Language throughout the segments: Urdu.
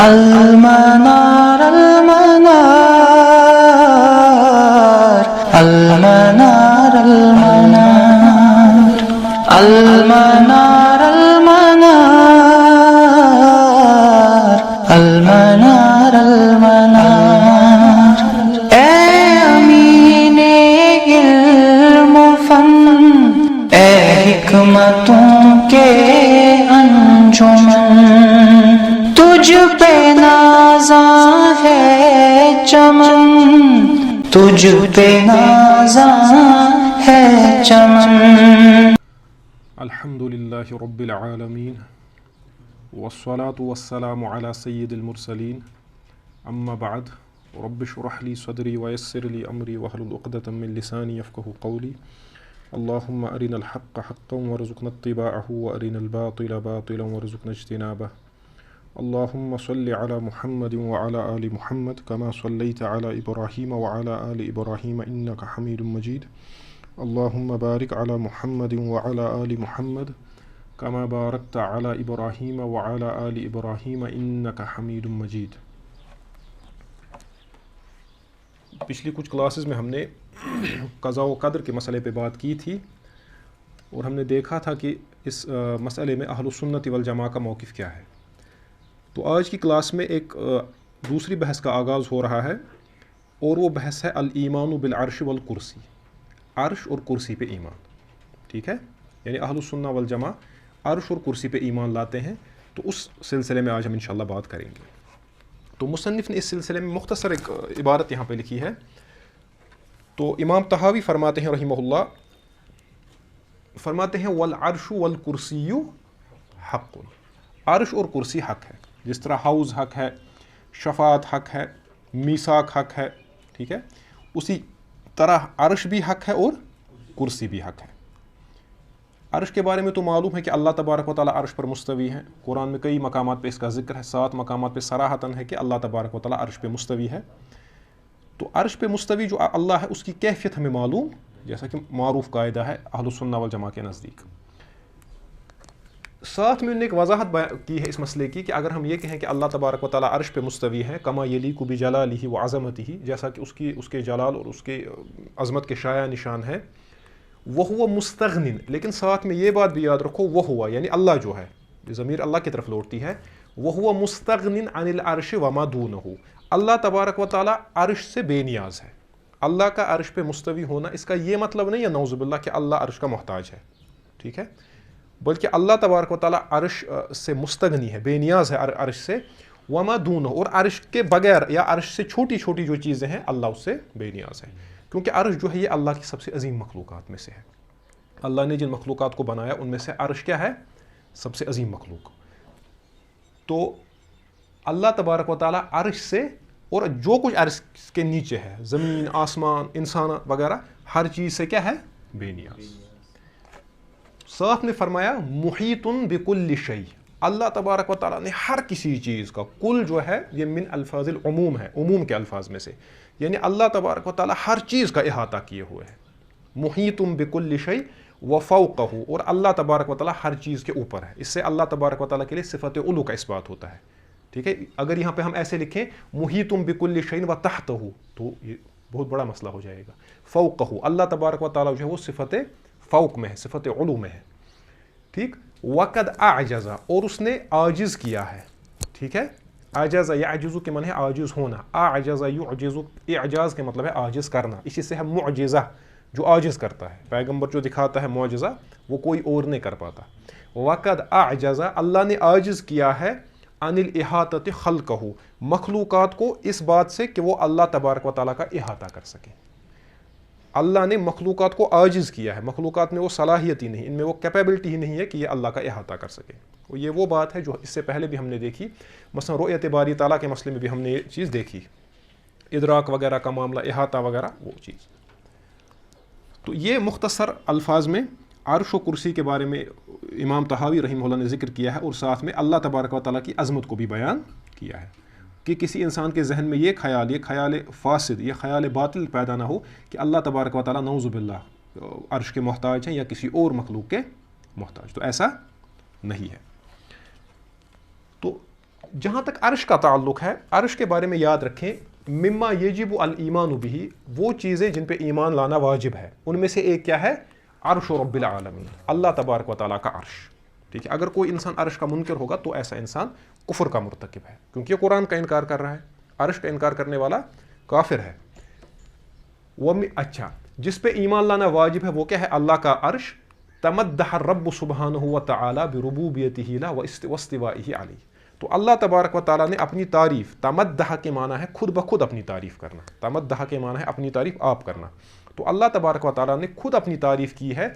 المنار المنار المنار المنار المنار المنار المنار اے امین علم و فن، اے حکمتوں کے انجمن، تجھ پہ نازاں ہے چمن، تجھ پہ نازاں ہے چمن۔ الحمد للہ رب العالمین والصلاة والسلام علی سید المرسلین، اما بعد رب اشرح لی صدری ویسر لی امری واحلل عقدۃ من لسانی یفقہوا قولی۔ اللہم ارنا الحق حقا وارزقنا اتباعہ وارنا الباطل باطلا وارزقنا اجتنابہ۔ اللہم صل علی محمد وعلی آل محمد کما صلیت علی ابراہیم وعلی آل ابراہیم انک حمید مجید۔ اللہم بارک علی محمد وعلی آل محمد کما بارکت علی ابراہیم وعلی آل ابراہیم انک حمید مجید۔ پچھلی کچھ کلاسز میں ہم نے قضاء و قدر کے مسئلے پہ بات کی تھی، اور ہم نے دیکھا تھا کہ اس مسئلے میں اہل السنت والجماعہ کا موقف کیا ہے۔ تو آج کی کلاس میں ایک دوسری بحث کا آغاز ہو رہا ہے، اور وہ بحث ہے الایمان بالعرش والکرسی، عرش اور کرسی پہ ایمان۔ ٹھیک ہے، یعنی اہل السنہ والجماعہ عرش اور کرسی پہ ایمان لاتے ہیں، تو اس سلسلے میں آج ہم انشاءاللہ بات کریں گے۔ تو مصنف نے اس سلسلے میں مختصر ایک عبارت یہاں پہ لکھی ہے۔ تو امام طحاوی فرماتے ہیں رحمہ اللہ، فرماتے ہیں والعرش والکرسی حق، عرش اور کرسی حق ہے، جس طرح حوض حق ہے، شفاعت حق ہے، میثاق حق ہے، ٹھیک ہے، اسی طرح عرش بھی حق ہے اور کرسی بھی حق ہے۔ عرش کے بارے میں تو معلوم ہے کہ اللہ تبارک و تعالیٰ عرش پر مستوی ہے، قرآن میں کئی مقامات پہ اس کا ذکر ہے، 7 مقامات پہ صراحتاً ہے کہ اللہ تبارک و تعالیٰ عرش پہ مستوی ہے۔ تو عرش پہ مستوی جو اللہ ہے اس کی کیفیت ہمیں معلوم، جیسا کہ معروف قاعدہ ہے اہل السنہ والجماعہ کے نزدیک۔ ساتھ میں انہوں نے ایک وضاحت کی ہے اس مسئلے کی کہ اگر ہم یہ کہیں کہ اللہ تبارک و تعالیٰ عرش پہ مستوی ہے کما یلیق بجلالہ وعظمتہ، جیسا کہ اس کے جلال اور اس کے عظمت کے شایع نشان ہے، وہو مستغن، لیکن ساتھ میں یہ بات بھی یاد رکھو وہو یعنی اللہ جو ہے، ضمیر اللہ کی طرف لوٹتی ہے، وہو مستغن عن العرش وما دونہ، اللہ تبارک و تعالیٰ عرش سے بے نیاز ہے۔ اللہ کا عرش پہ مستوی ہونا اس کا یہ مطلب نہیں ہے نعوذ باللہ کہ اللہ عرش کا محتاج ہے، ٹھیک ہے، بلکہ اللہ تبارک و تعالیٰ عرش سے مستغنی ہے، بے نیاز ہے عرش سے، وما دونہ، اور عرش کے بغیر یا عرش سے چھوٹی چھوٹی جو چیزیں ہیں اللہ اس سے بے نیاز ہے، کیونکہ عرش جو ہے یہ اللہ کی سب سے عظیم مخلوقات میں سے ہے۔ اللہ نے جن مخلوقات کو بنایا ان میں سے عرش کیا ہے؟ سب سے عظیم مخلوق۔ تو اللہ تبارک و تعالیٰ عرش سے اور جو کچھ عرش کے نیچے ہے، زمین، آسمان، انسانات وغیرہ، ہر چیز سے کیا ہے؟ بے نیاز۔ ساتھ میں فرمایا محیط بکل شیء، اللہ تبارک و تعالیٰ نے ہر کسی چیز کا، کل جو ہے یہ من الفاظ العموم ہے، عموم کے الفاظ میں سے، یعنی اللہ تبارک و تعالیٰ ہر چیز کا احاطہ کیے ہوئے ہے، محیط بکل شیء وفوقہ، اور اللہ تبارک و تعالیٰ ہر چیز کے اوپر ہے۔ اس سے اللہ تبارک و تعالیٰ کے لیے صفت علو کا اثبات ہوتا ہے، ٹھیک ہے۔ اگر یہاں پہ ہم ایسے لکھیں محیط بکل شیء وتحتہ تو یہ بہت بڑا مسئلہ ہو جائے گا۔ فوقہ، اللہ تبارک و تعالیٰ جو ہے وہ صفت فوق میں ہے، صفت علو میں ہے، ٹھیک۔ وقد اعجز، اور اس نے عاجز کیا ہے، ٹھیک ہے۔ اعجز یعجز کے معنی ہے عاجز ہونا، اعجز یعجز، اعجاز کے مطلب ہے عاجز کرنا، اسی سے ہے معجزہ، جو عاجز کرتا ہے، پیغمبر جو دکھاتا ہے معجزہ وہ کوئی اور نہیں کر پاتا۔ وقد اعجز، اللہ نے عاجز کیا ہے، عن الاحاطۃ خلقہ، مخلوقات کو اس بات سے کہ وہ اللہ تبارک و تعالیٰ کا احاطہ کر سکیں۔ اللہ نے مخلوقات کو عاجز کیا ہے، مخلوقات میں وہ صلاحیت ہی نہیں، ان میں وہ کیپیبلٹی ہی نہیں ہے کہ یہ اللہ کا احاطہ کر سکے۔ اور یہ وہ بات ہے جو اس سے پہلے بھی ہم نے دیکھی، مثلا رؤیت باری تعالیٰ کے مسئلے میں بھی ہم نے یہ چیز دیکھی، ادراک وغیرہ کا معاملہ، احاطہ وغیرہ، وہ چیز۔ تو یہ مختصر الفاظ میں عرش و کرسی کے بارے میں امام طحاوی رحمہ اللہ نے ذکر کیا ہے، اور ساتھ میں اللہ تبارک و تعالیٰ کی عظمت کو بھی بیان کیا ہے کہ کسی انسان کے ذہن میں یہ خیال فاسد، یہ خیال باطل پیدا نہ ہو کہ اللہ تبارک و تعالیٰ نعوذ باللہ عرش کے محتاج ہیں یا کسی اور مخلوق کے محتاج، تو ایسا نہیں ہے۔ تو جہاں تک عرش کا تعلق ہے، عرش کے بارے میں یاد رکھیں، مما یجب الایمان بہ، وہ چیزیں جن پہ ایمان لانا واجب ہے، ان میں سے ایک کیا ہے؟ عرش رب العالمین، اللہ تبارک و تعالیٰ کا عرش. ٹھیک ہے، اگر کوئی انسان عرش کا منکر ہوگا تو ایسا انسان کفر کا مرتکب ہے، کیونکہ یہ قرآن کا انکار کر رہا ہے. عرش کا انکار کرنے والا کافر ہے. اچھا، جس پہ ایمان لانا واجب ہے وہ کیا ہے؟ اللہ کا عرش. تمدح الرب سبحانہ وتعالی بربوبیتہ لہ واستوائہ علیہ، تو اللہ تبارک و تعالیٰ نے اپنی تعریف، تمدح کے معنی ہے خود بخود اپنی تعریف کرنا، تمدح کے معنی ہے اپنی تعریف آپ کرنا. تو اللہ تبارک و تعالیٰ نے خود اپنی تعریف کی ہے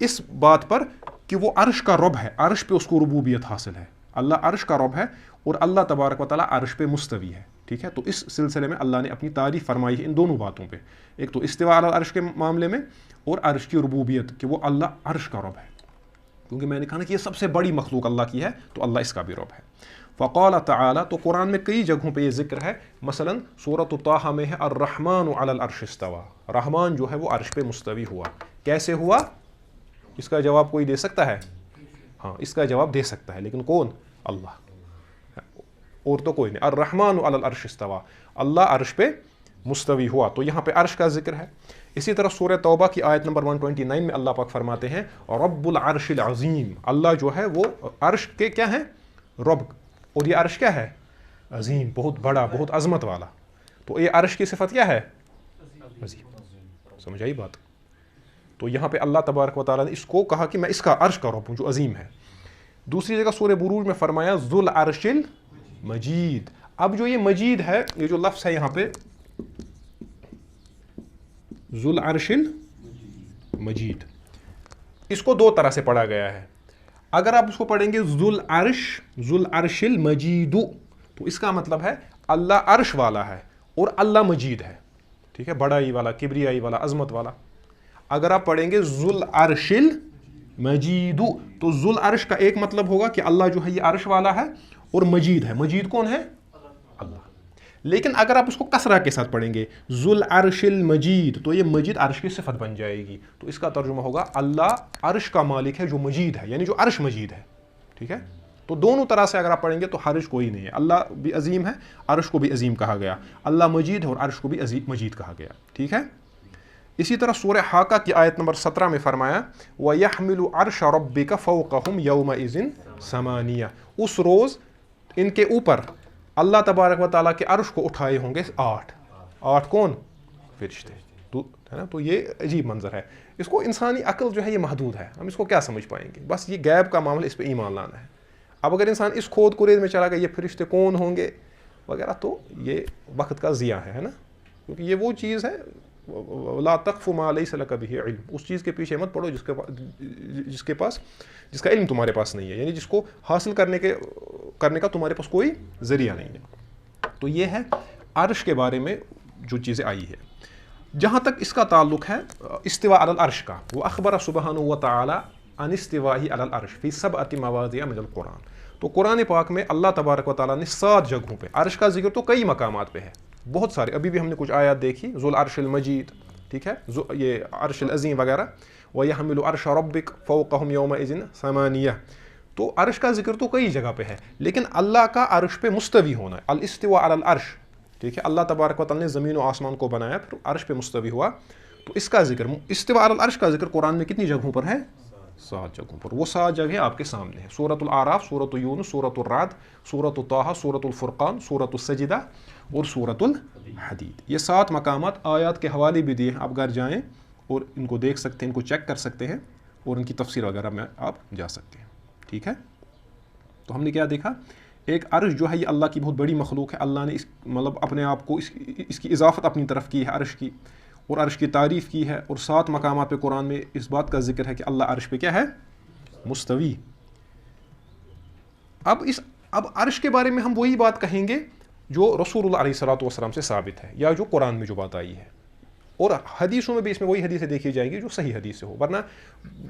اس بات پر کہ وہ عرش کا رب ہے، عرش پہ اس کو ربوبیت حاصل ہے. اللہ عرش کا رب ہے اور اللہ تبارک و تعالیٰ عرش پہ مستوی ہے. ٹھیک ہے، تو اس سلسلے میں اللہ نے اپنی تعریف فرمائی ہے ان دونوں باتوں پہ، ایک تو استواء علی العرش کے معاملے میں اور عرش کی ربوبیت کہ وہ اللہ عرش کا رب ہے. کیونکہ میں نے کہا نا کہ یہ سب سے بڑی مخلوق اللہ کی ہے، تو اللہ اس کا بھی رب ہے. فقال تعالی، تو قرآن میں کئی جگہوں پہ یہ ذکر ہے. مثلا سورۃ طٰہٰ میں ہے الرحمن علی العرش استویٰ، رحمان جو ہے وہ عرش پہ مستوی ہوا. کیسے ہوا؟ اس کا جواب کوئی دے سکتا ہے؟ ہاں، اس کا جواب دے سکتا ہے، لیکن کون؟ اللہ، اور تو کوئی نہیں. الرحمن علی العرش استویٰ، اللہ عرش پہ مستوی ہوا. تو یہاں پہ عرش کا ذکر ہے. اسی طرح سورہ توبہ کی آیت نمبر 129 میں اللہ پاک فرماتے ہیں رب العرش العظیم، اللہ جو ہے وہ عرش کے کیا ہیں؟ رب. اور یہ عرش کیا ہے؟ عظیم، بہت بڑا، بہت عظمت والا. تو یہ عرش کی صفت کیا ہے؟ عظیم. سمجھ آئی بات؟ تو یہاں پہ اللہ تبارک و تعالیٰ نے اس کو کہا کہ میں اس کا عرش کا رب ہوں جو عظیم ہے. دوسری جگہ سورہ بروج میں فرمایا ذو العرش المجید. اب جو یہ مجید ہے، یہ جو لفظ ہے یہاں پہ ذو العرش المجید، اس کو دو طرح سے پڑھا گیا ہے. اگر آپ اس کو پڑھیں گے ذو العرش المجید، تو اس کا مطلب ہے اللہ عرش والا ہے اور اللہ مجید ہے. ٹھیک ہے، بڑائی والا، کبریائی والا، عظمت والا. اگر آپ پڑھیں گے ذو العرش المجید، تو ذو العرش کا ایک مطلب ہوگا کہ اللہ جو ہے یہ عرش والا ہے اور مجید ہے. مجید کون ہے؟ اللہ. لیکن اگر آپ اس کو کسرہ کے ساتھ پڑھیں گے ذو العرش المجید، تو یہ مجید عرش کی صفت بن جائے گی. تو اس کا ترجمہ ہوگا اللہ عرش کا مالک ہے جو مجید ہے، یعنی جو عرش مجید ہے. ٹھیک ہے، تو دونوں طرح سے اگر آپ پڑھیں گے تو حرج کوئی نہیں ہے. اللہ بھی عظیم ہے، عرش کو بھی عظیم کہا گیا. اللہ مجید ہے اور عرش کو بھی عظیم مجید کہا گیا. ٹھیک ہے. اسی طرح سورہ حاقہ کی آیت نمبر 17 میں فرمایا وَيَحْمِلُ عَرْشَ رَبِّكَ فَوْقَهُمْ يَوْمَئِذٍ ثَمَانِيَةٌ، اس روز ان کے اوپر اللہ تبارک و تعالیٰ کے عرش کو اٹھائے ہوں گے 8 کون؟ فرشتے. تو ہے نا، تو یہ عجیب منظر ہے. اس کو انسانی عقل جو ہے یہ محدود ہے، ہم اس کو کیا سمجھ پائیں گے؟ بس یہ غیب کا معاملہ، اس پہ ایمان لانا ہے. اب اگر انسان اس کھود کریز میں چلا گیا یہ فرشتے کون ہوں گے وغیرہ، تو یہ وقت کا ضیاع ہے نا. کیونکہ یہ وہ چیز ہے لا تقف ما لیس لک بہ علم، اس چیز کے پیچھے مت پڑھو جس کا علم تمہارے پاس نہیں ہے، یعنی جس کو حاصل کرنے کا تمہارے پاس کوئی ذریعہ نہیں ہے. تو یہ ہے عرش کے بارے میں جو چیزیں آئی ہے. جہاں تک اس کا تعلق ہے استواء علی العرش کا، وہ اخبر سبحانہ وتعالی عن استواءہ علی العرش فی 7 مواضع من القرآن. تو قرآن پاک میں اللہ تبارک و تعالیٰ نے 7 جگہوں پہ، عرش کا ذکر تو کئی مقامات پہ ہے، بہت سارے. ابھی بھی ہم نے کچھ آیات دیکھی، ذو العرش المجید، ٹھیک ہے، یہ عرش العظیم وغیرہ. وَيَحْمِلُ عَرْشَ رَبِّكَ فَوْقَهُمْ يَوْمَئِذٍ ثَمَانِيَةٌ. تو عرش کا ذکر تو کئی جگہ پہ ہے، لیکن اللہ کا عرش پہ مستوی ہونا، الاستواء علی العرش. ٹھیک ہے، اللہ تبارک و تعالیٰ نے زمین و آسمان کو بنایا، پھر عرش پہ مستوی ہوا. تو اس کا ذکر، استواء علی العرش کا ذکر قرآن میں کتنی جگہوں پر ہے؟ 7 جگہوں پر. وہ 7 جگہیں آپ کے سامنے ہیں. سورۃ الاعراف، سورۃ یونس، سورۃ الرعد، سورۃ طٰہٰ، سورۃ الفرقان، سورۃ السجدہ اور سورۃ الحدید. یہ 7 مقامات آیات کے حوالے بھی دیے ہیں، آپ گھر جائیں اور ان کو دیکھ سکتے ہیں، ان کو چیک کر سکتے ہیں اور ان کی تفسیر وغیرہ میں آپ جا سکتے ہیں. ٹھیک ہے، تو ہم نے کیا دیکھا؟ ایک عرش جو ہے یہ اللہ کی بہت بڑی مخلوق ہے. اللہ نے مطلب اپنے آپ کو اس کی اضافت اپنی طرف کی ہے عرش کی، اور عرش کی تعریف کی ہے. اور 7 مقامات پہ قرآن میں اس بات کا ذکر ہے کہ اللہ عرش پہ کیا ہے؟ مستوی. اب عرش کے بارے میں ہم وہی بات کہیں گے جو رسول اللہ علیہ الصلوۃ والسلام سے ثابت ہے، یا جو قرآن میں جو بات آئی ہے. اور حدیثوں میں بھی اس میں وہی حدیثیں دیکھی جائیں گی جو صحیح حدیث سے ہو. ورنہ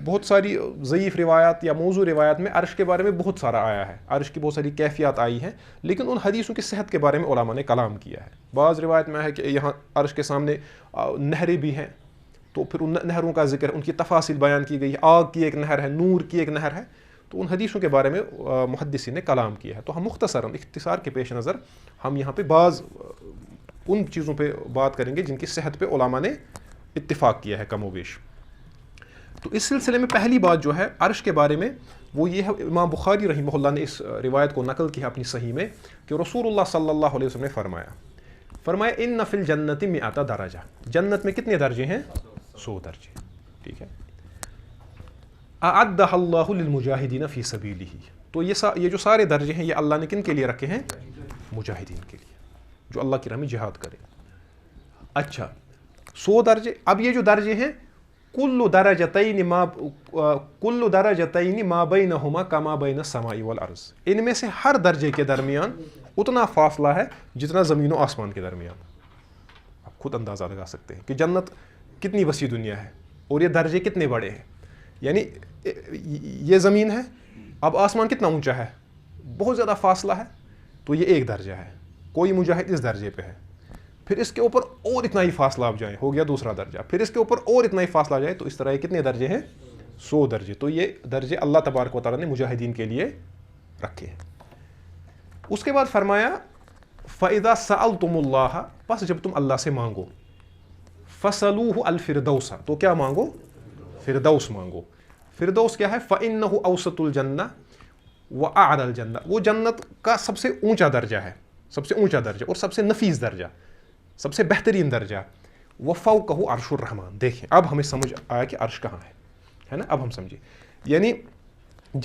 بہت ساری ضعیف روایات یا موضوع روایات میں عرش کے بارے میں بہت سارا آیا ہے، عرش کی بہت ساری کیفیات آئی ہیں، لیکن ان حدیثوں کی صحت کے بارے میں علماء نے کلام کیا ہے. بعض روایت میں ہے کہ یہاں عرش کے سامنے نہریں بھی ہیں، تو پھر ان نہروں کا ذکر، ان کی تفاصیل بیان کی گئی ہے. آگ کی ایک نہر ہے، نور کی ایک نہر ہے. تو ان حدیثوں کے بارے میں محدثین نے کلام کیا ہے. تو ہم مختصراً اختصار کے پیش نظر ہم یہاں پہ بعض ان چیزوں پہ بات کریں گے جن کی صحت پہ علماء نے اتفاق کیا ہے کم و بیش. تو اس سلسلے میں پہلی بات جو ہے عرش کے بارے میں وہ یہ ہے، امام بخاری رحمہ اللہ نے اس روایت کو نقل کی ہے اپنی صحیح میں کہ رسول اللہ صلی اللہ علیہ وسلم نے فرمایا ان فی الجنت 100 درجہ، جنت میں کتنے درجے ہیں؟ 100 درجے. ٹھیک ہے. اعدہ اللہ للمجاہدین فی سبیلہ، تو یہ جو سارے درجے ہیں یہ اللہ نے کن کے لیے رکھے ہیں؟ مجاہدین کے لیے، جو اللہ کی راہ میں جہاد کرے. اچھا 100 درجے. اب یہ جو درجے ہیں کل درجتین ما بینہما کما بین السماء والارض، ان میں سے ہر درجے کے درمیان اتنا فاصلہ ہے جتنا زمین و آسمان کے درمیان. آپ خود اندازہ لگا سکتے ہیں کہ جنت کتنی وسیع دنیا ہے اور یہ درجے کتنے بڑے ہیں. یعنی یہ زمین ہے، اب آسمان کتنا اونچا ہے، بہت زیادہ فاصلہ ہے. تو یہ ایک درجہ ہے، کوئی مجاہد اس درجے پہ ہے، پھر اس کے اوپر اور اتنا ہی فاصلہ آپ جائیں، ہو گیا دوسرا درجہ، پھر اس کے اوپر اور اتنا ہی فاصلہ جائے، تو اس طرح یہ کتنے درجے ہیں؟ 100 درجے. تو یہ درجے اللہ تبارک و تعالیٰ نے مجاہدین کے لیے رکھے ہیں. اس کے بعد فرمایا فَإِذَا سَأَلْتُمُ اللَّهَ، پس جب تم اللہ سے مانگو، فَسَلُوهُ الْفِرْدَوْسَ، تو کیا مانگو؟ فردوس مانگو. فردوس کیا ہے؟ فَإِنَّهُ أَوْسَطُ الْجَنَّةِ وَأَعْلَى الْجَنَّةِ، وہ جنت کا سب سے اونچا درجہ ہے، سب سے اونچا درجہ اور سب سے نفیس درجہ، سب سے بہترین درجہ. وَفَوْقَهُ عَرْشُ الرَّحْمَٰن. دیکھیں اب ہمیں سمجھ آیا کہ عرش کہاں ہے نا. اب ہم سمجھے یعنی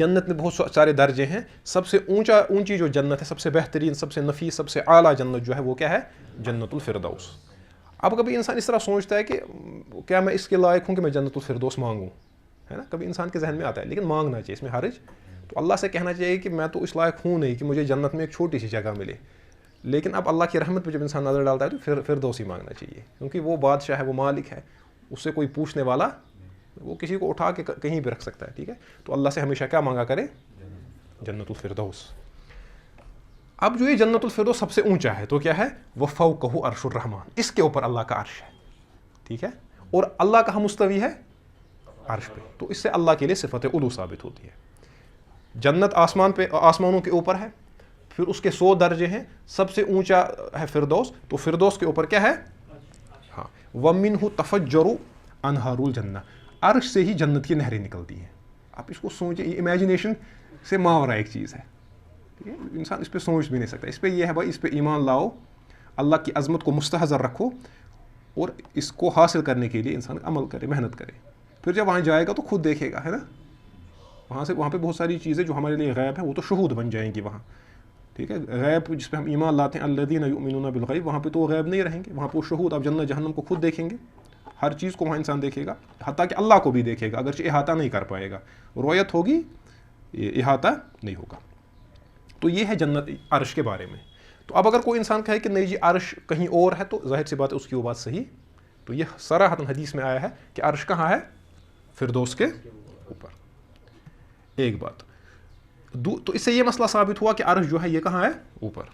جنت میں بہت سارے درجے ہیں، سب سے اونچی جو جنت ہے، سب سے بہترین، سب سے نفیس، سب سے اعلیٰ جنت جو ہے وہ کیا ہے؟ جنت الفردوس. اب کبھی انسان اس طرح سوچتا ہے کہ کیا میں اس کے لائق ہوں کہ میں جنت الفردوس مانگوں، ہے نا. کبھی انسان کے ذہن میں آتا ہے، لیکن مانگنا چاہیے، اس میں حرج. تو اللہ سے کہنا چاہیے کہ میں تو اس لائق ہوں نہیں کہ مجھے جنت میں ایک چھوٹی سی جگہ ملے. لیکن اب اللہ کی رحمت پہ جب انسان نظر ڈالتا ہے تو پھر فردوس ہی مانگنا چاہیے، کیونکہ وہ بادشاہ ہے، وہ مالک ہے، اس سے کوئی پوچھنے والا، وہ کسی کو اٹھا کے کہیں بھی رکھ سکتا ہے. ٹھیک ہے. تو اللہ سے ہمیشہ کیا مانگا کرے؟ جنت الفردوس. اب جو یہ جنت الفردوس سب سے اونچا ہے تو کیا ہے؟ وَفَوْقَهُ عَرْشُ الرَّحْمَٰن، اس کے اوپر اللہ کا عرش ہے. ٹھیک ہے. اور اللہ کہاں مستوی ہے؟ عرش پہ. تو اس سے اللہ کے لیے صفت علو ثابت ہوتی ہے. جنت آسمان پہ، آسمانوں کے اوپر ہے، پھر اس کے 100 درجے ہیں، سب سے اونچا ہے فردوس. تو فردوس کے اوپر کیا ہے؟ ہاں. وَمِنْهُ تَفَجَّرُ أَنْهَارُ الْجَنَّةِ، عرش سے ہی جنت کی نہریں نکلتی ہیں. آپ اس کو سوچیں، یہ امیجنیشن سے ماورا ایک چیز ہے. ٹھیک ہے. انسان اس پہ سوچ بھی نہیں سکتا. اس پہ یہ ہے بھائی، اس پہ ایمان لاؤ، اللہ کی عظمت کو مستحضر رکھو اور اس کو حاصل کرنے کے لیے انسان عمل کرے، محنت کرے. پھر جب وہاں جائے گا تو خود دیکھے گا، ہے نا. وہاں پہ بہت ساری چیزیں جو ہمارے لیے غیب ہیں وہ تو شہود بن جائیں گی وہاں. ٹھیک ہے. غیب جس پہ ہم ایمان لاتے ہیں، الذین یؤمنون بالغیب، وہاں پہ تو وہ غیب نہیں رہیں گے، وہاں پہ وہ شہود، آپ جنت جہنم کو خود دیکھیں گے، ہر چیز کو وہاں انسان دیکھے گا، حتیٰ کہ اللہ کو بھی دیکھے گا، اگرچہ احاطہ نہیں کر پائے گا. رویت ہوگی، احاطہ نہیں ہوگا. تو یہ ہے جنت عرش کے بارے میں. تو اب اگر کوئی انسان کہے کہ نہیں جی عرش کہیں اور ہے، تو ظاہر سی بات ہے اس کی وہ بات صحیح. تو یہ صراحتاً حدیث میں آیا ہے کہ عرش کہاں ہے؟ فردوس کے اوپر. ایک بات. تو اس سے یہ مسئلہ ثابت ہوا کہ عرش جو ہے یہ کہاں ہے؟ اوپر.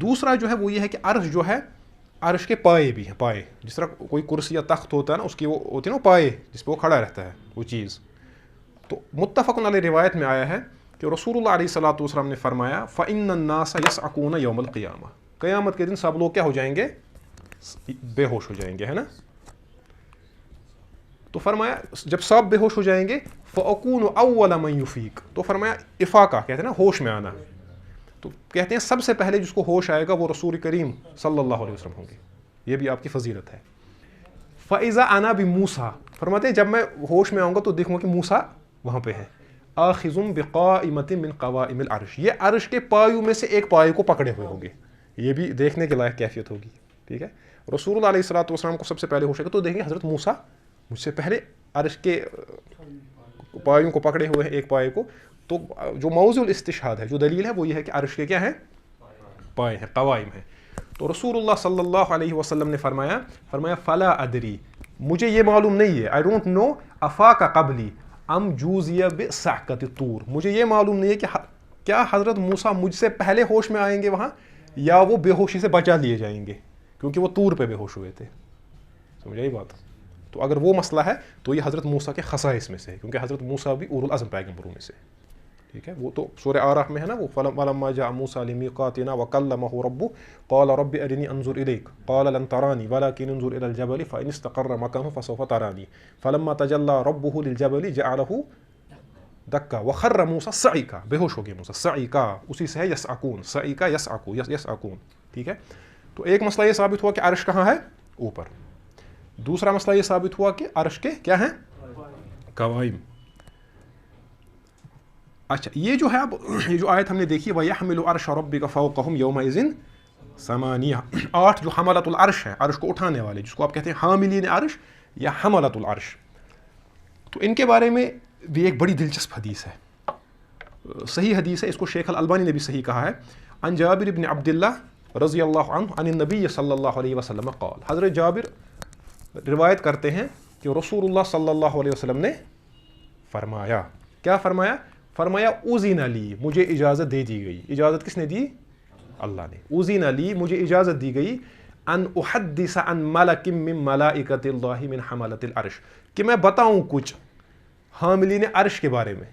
دوسرا جو ہے وہ یہ ہے کہ عرش جو ہے، عرش کے پائے بھی ہیں. پائے جس طرح کوئی کرسی یا تخت ہوتا ہے نا، اس کی وہ ہوتی ہے نا پائے جس پہ وہ کھڑا رہتا ہے وہ چیز. تو متفق علیہ روایت میں آیا ہے کہ رسول اللہ علیہ الصلوۃ والسلام نے فرمایا فَإِنَّ النَّاسَ يَصْعَقُونَ يَوْمَ الْقِيَامَةِ، قیامت کے دن سب لوگ کیا ہو جائیں گے؟ بے ہوش ہو جائیں گے، ہے نا. تو فرمایا جب سب بے ہوش ہو جائیں گے فَأَكُونُ أَوَّلَ مَن يُفِيقُ، تو فرمایا افاقہ کہتے ہیں نا، ہوش میں آنا. تو کہتے ہیں سب سے پہلے جس کو ہوش آئے گا وہ رسول کریم صلی اللہ علیہ وسلم ہوں گے. یہ بھی آپ کی فضیلت ہے. فَإِذَا أَنَا بِمُوسَىٰ، فرماتے ہیں جب میں ہوش میں آؤں گا تو دیکھوں گا کہ موسیٰ وہاں پہ ہے. آخذ بقائمۃ من قوائم العرش، یہ عرش کے پایوں میں سے ایک پائے کو پکڑے ہوئے ہوں گے. یہ بھی دیکھنے کے لائق کیفیت ہوگی. ٹھیک ہے. رسول اللہ علیہ الصلوۃ والسلام کو سب سے پہلے ہوش آئے گا تو دیکھیں حضرت موسیٰ مجھ سے پہلے عرش کے پایوں کو پکڑے ہوئے ہیں، ایک پائے کو. تو جو موضوع الاستشہاد ہے، جو دلیل ہے وہ یہ ہے کہ عرش کے کیا ہیں؟ پائے ہیں، قوائم ہیں. تو رسول اللہ صلی اللہ علیہ وسلم نے فرمایا فلا ادری، مجھے یہ معلوم نہیں ہے، آئی ڈونٹ نو افاق قبلی ام جوزی بصعقۃ الطور، مجھے یہ معلوم نہیں ہے کہ کیا حضرت موسیٰ مجھ سے پہلے ہوش میں آئیں گے وہاں، یا وہ بے ہوشی سے بچا لیے جائیں گے، کیونکہ وہ طور پہ بے ہوش ہوئے تھے. سمجھا یہ بات؟ تو اگر وہ مسئلہ ہے تو یہ حضرت موسیٰ کے خصائص میں سے ہے، کیونکہ حضرت موسیٰ بھی اولو العزم پیغمبروں میں سے. ٹھیک ہے، وہ تو سورہ آراف میں ہے نا، وہ فلما جاء موسیٰ لمیقاتنا وکلمہ ربہ قال رب ارنی انظر الیک قال لن ترانی ولکن انظر الی الجبل فإن استقر مکانہ فسوف ترانی فلما تجلی ربہ للجبل جعلہ دکا وخر موسیٰ صعقا، بے ہوش ہو گیا موسیٰ، صعقا اسی سے ہے یسعقون، صعقا یسعقو یسعقون. ٹھیک ہے، تو ایک مسئلہ یہ ثابت ہوا کہ عرش کہاں ہے؟ اوپر. دوسرا مسئلہ یہ ثابت ہوا کہ عرش کے کیا ہیں؟ قوائم. اچھا یہ جو ہے، اب یہ جو آیت ہم نے دیکھی وَيَحْمِلُ عَرْشَ رَبِّكَ فَوْقَهُمْ يَوْمَئِذٍ ثَمَانِيَةٌ، 8 جو حملۃ العرش ہے، عرش کو اٹھانے والے، جس کو آپ کہتے ہیں حاملین عرش یا حملۃ العرش. تو ان کے بارے میں بھی ایک بڑی دلچسپ حدیث ہے، صحیح حدیث ہے، اس کو شیخ الالبانی نے بھی صحیح کہا ہے. عن جابر بن عبد اللہ رضی اللہ عنہ عن النبی صلی اللہ علیہ وسلم قال، حضرت جابر روایت کرتے ہیں کہ رسول اللہ صلی اللہ علیہ وسلم نے فرمایا. کیا فرمایا؟ فرمایا اذن لی، مجھے اجازت دے دی گئی. اجازت کس نے دی؟ اللہ نے. اذن لی، مجھے اجازت دی گئی، ان احدث عن ملک من ملائکۃ اللہ من حملۃ العرش، کہ میں بتاؤں کچھ حاملین عرش کے بارے میں،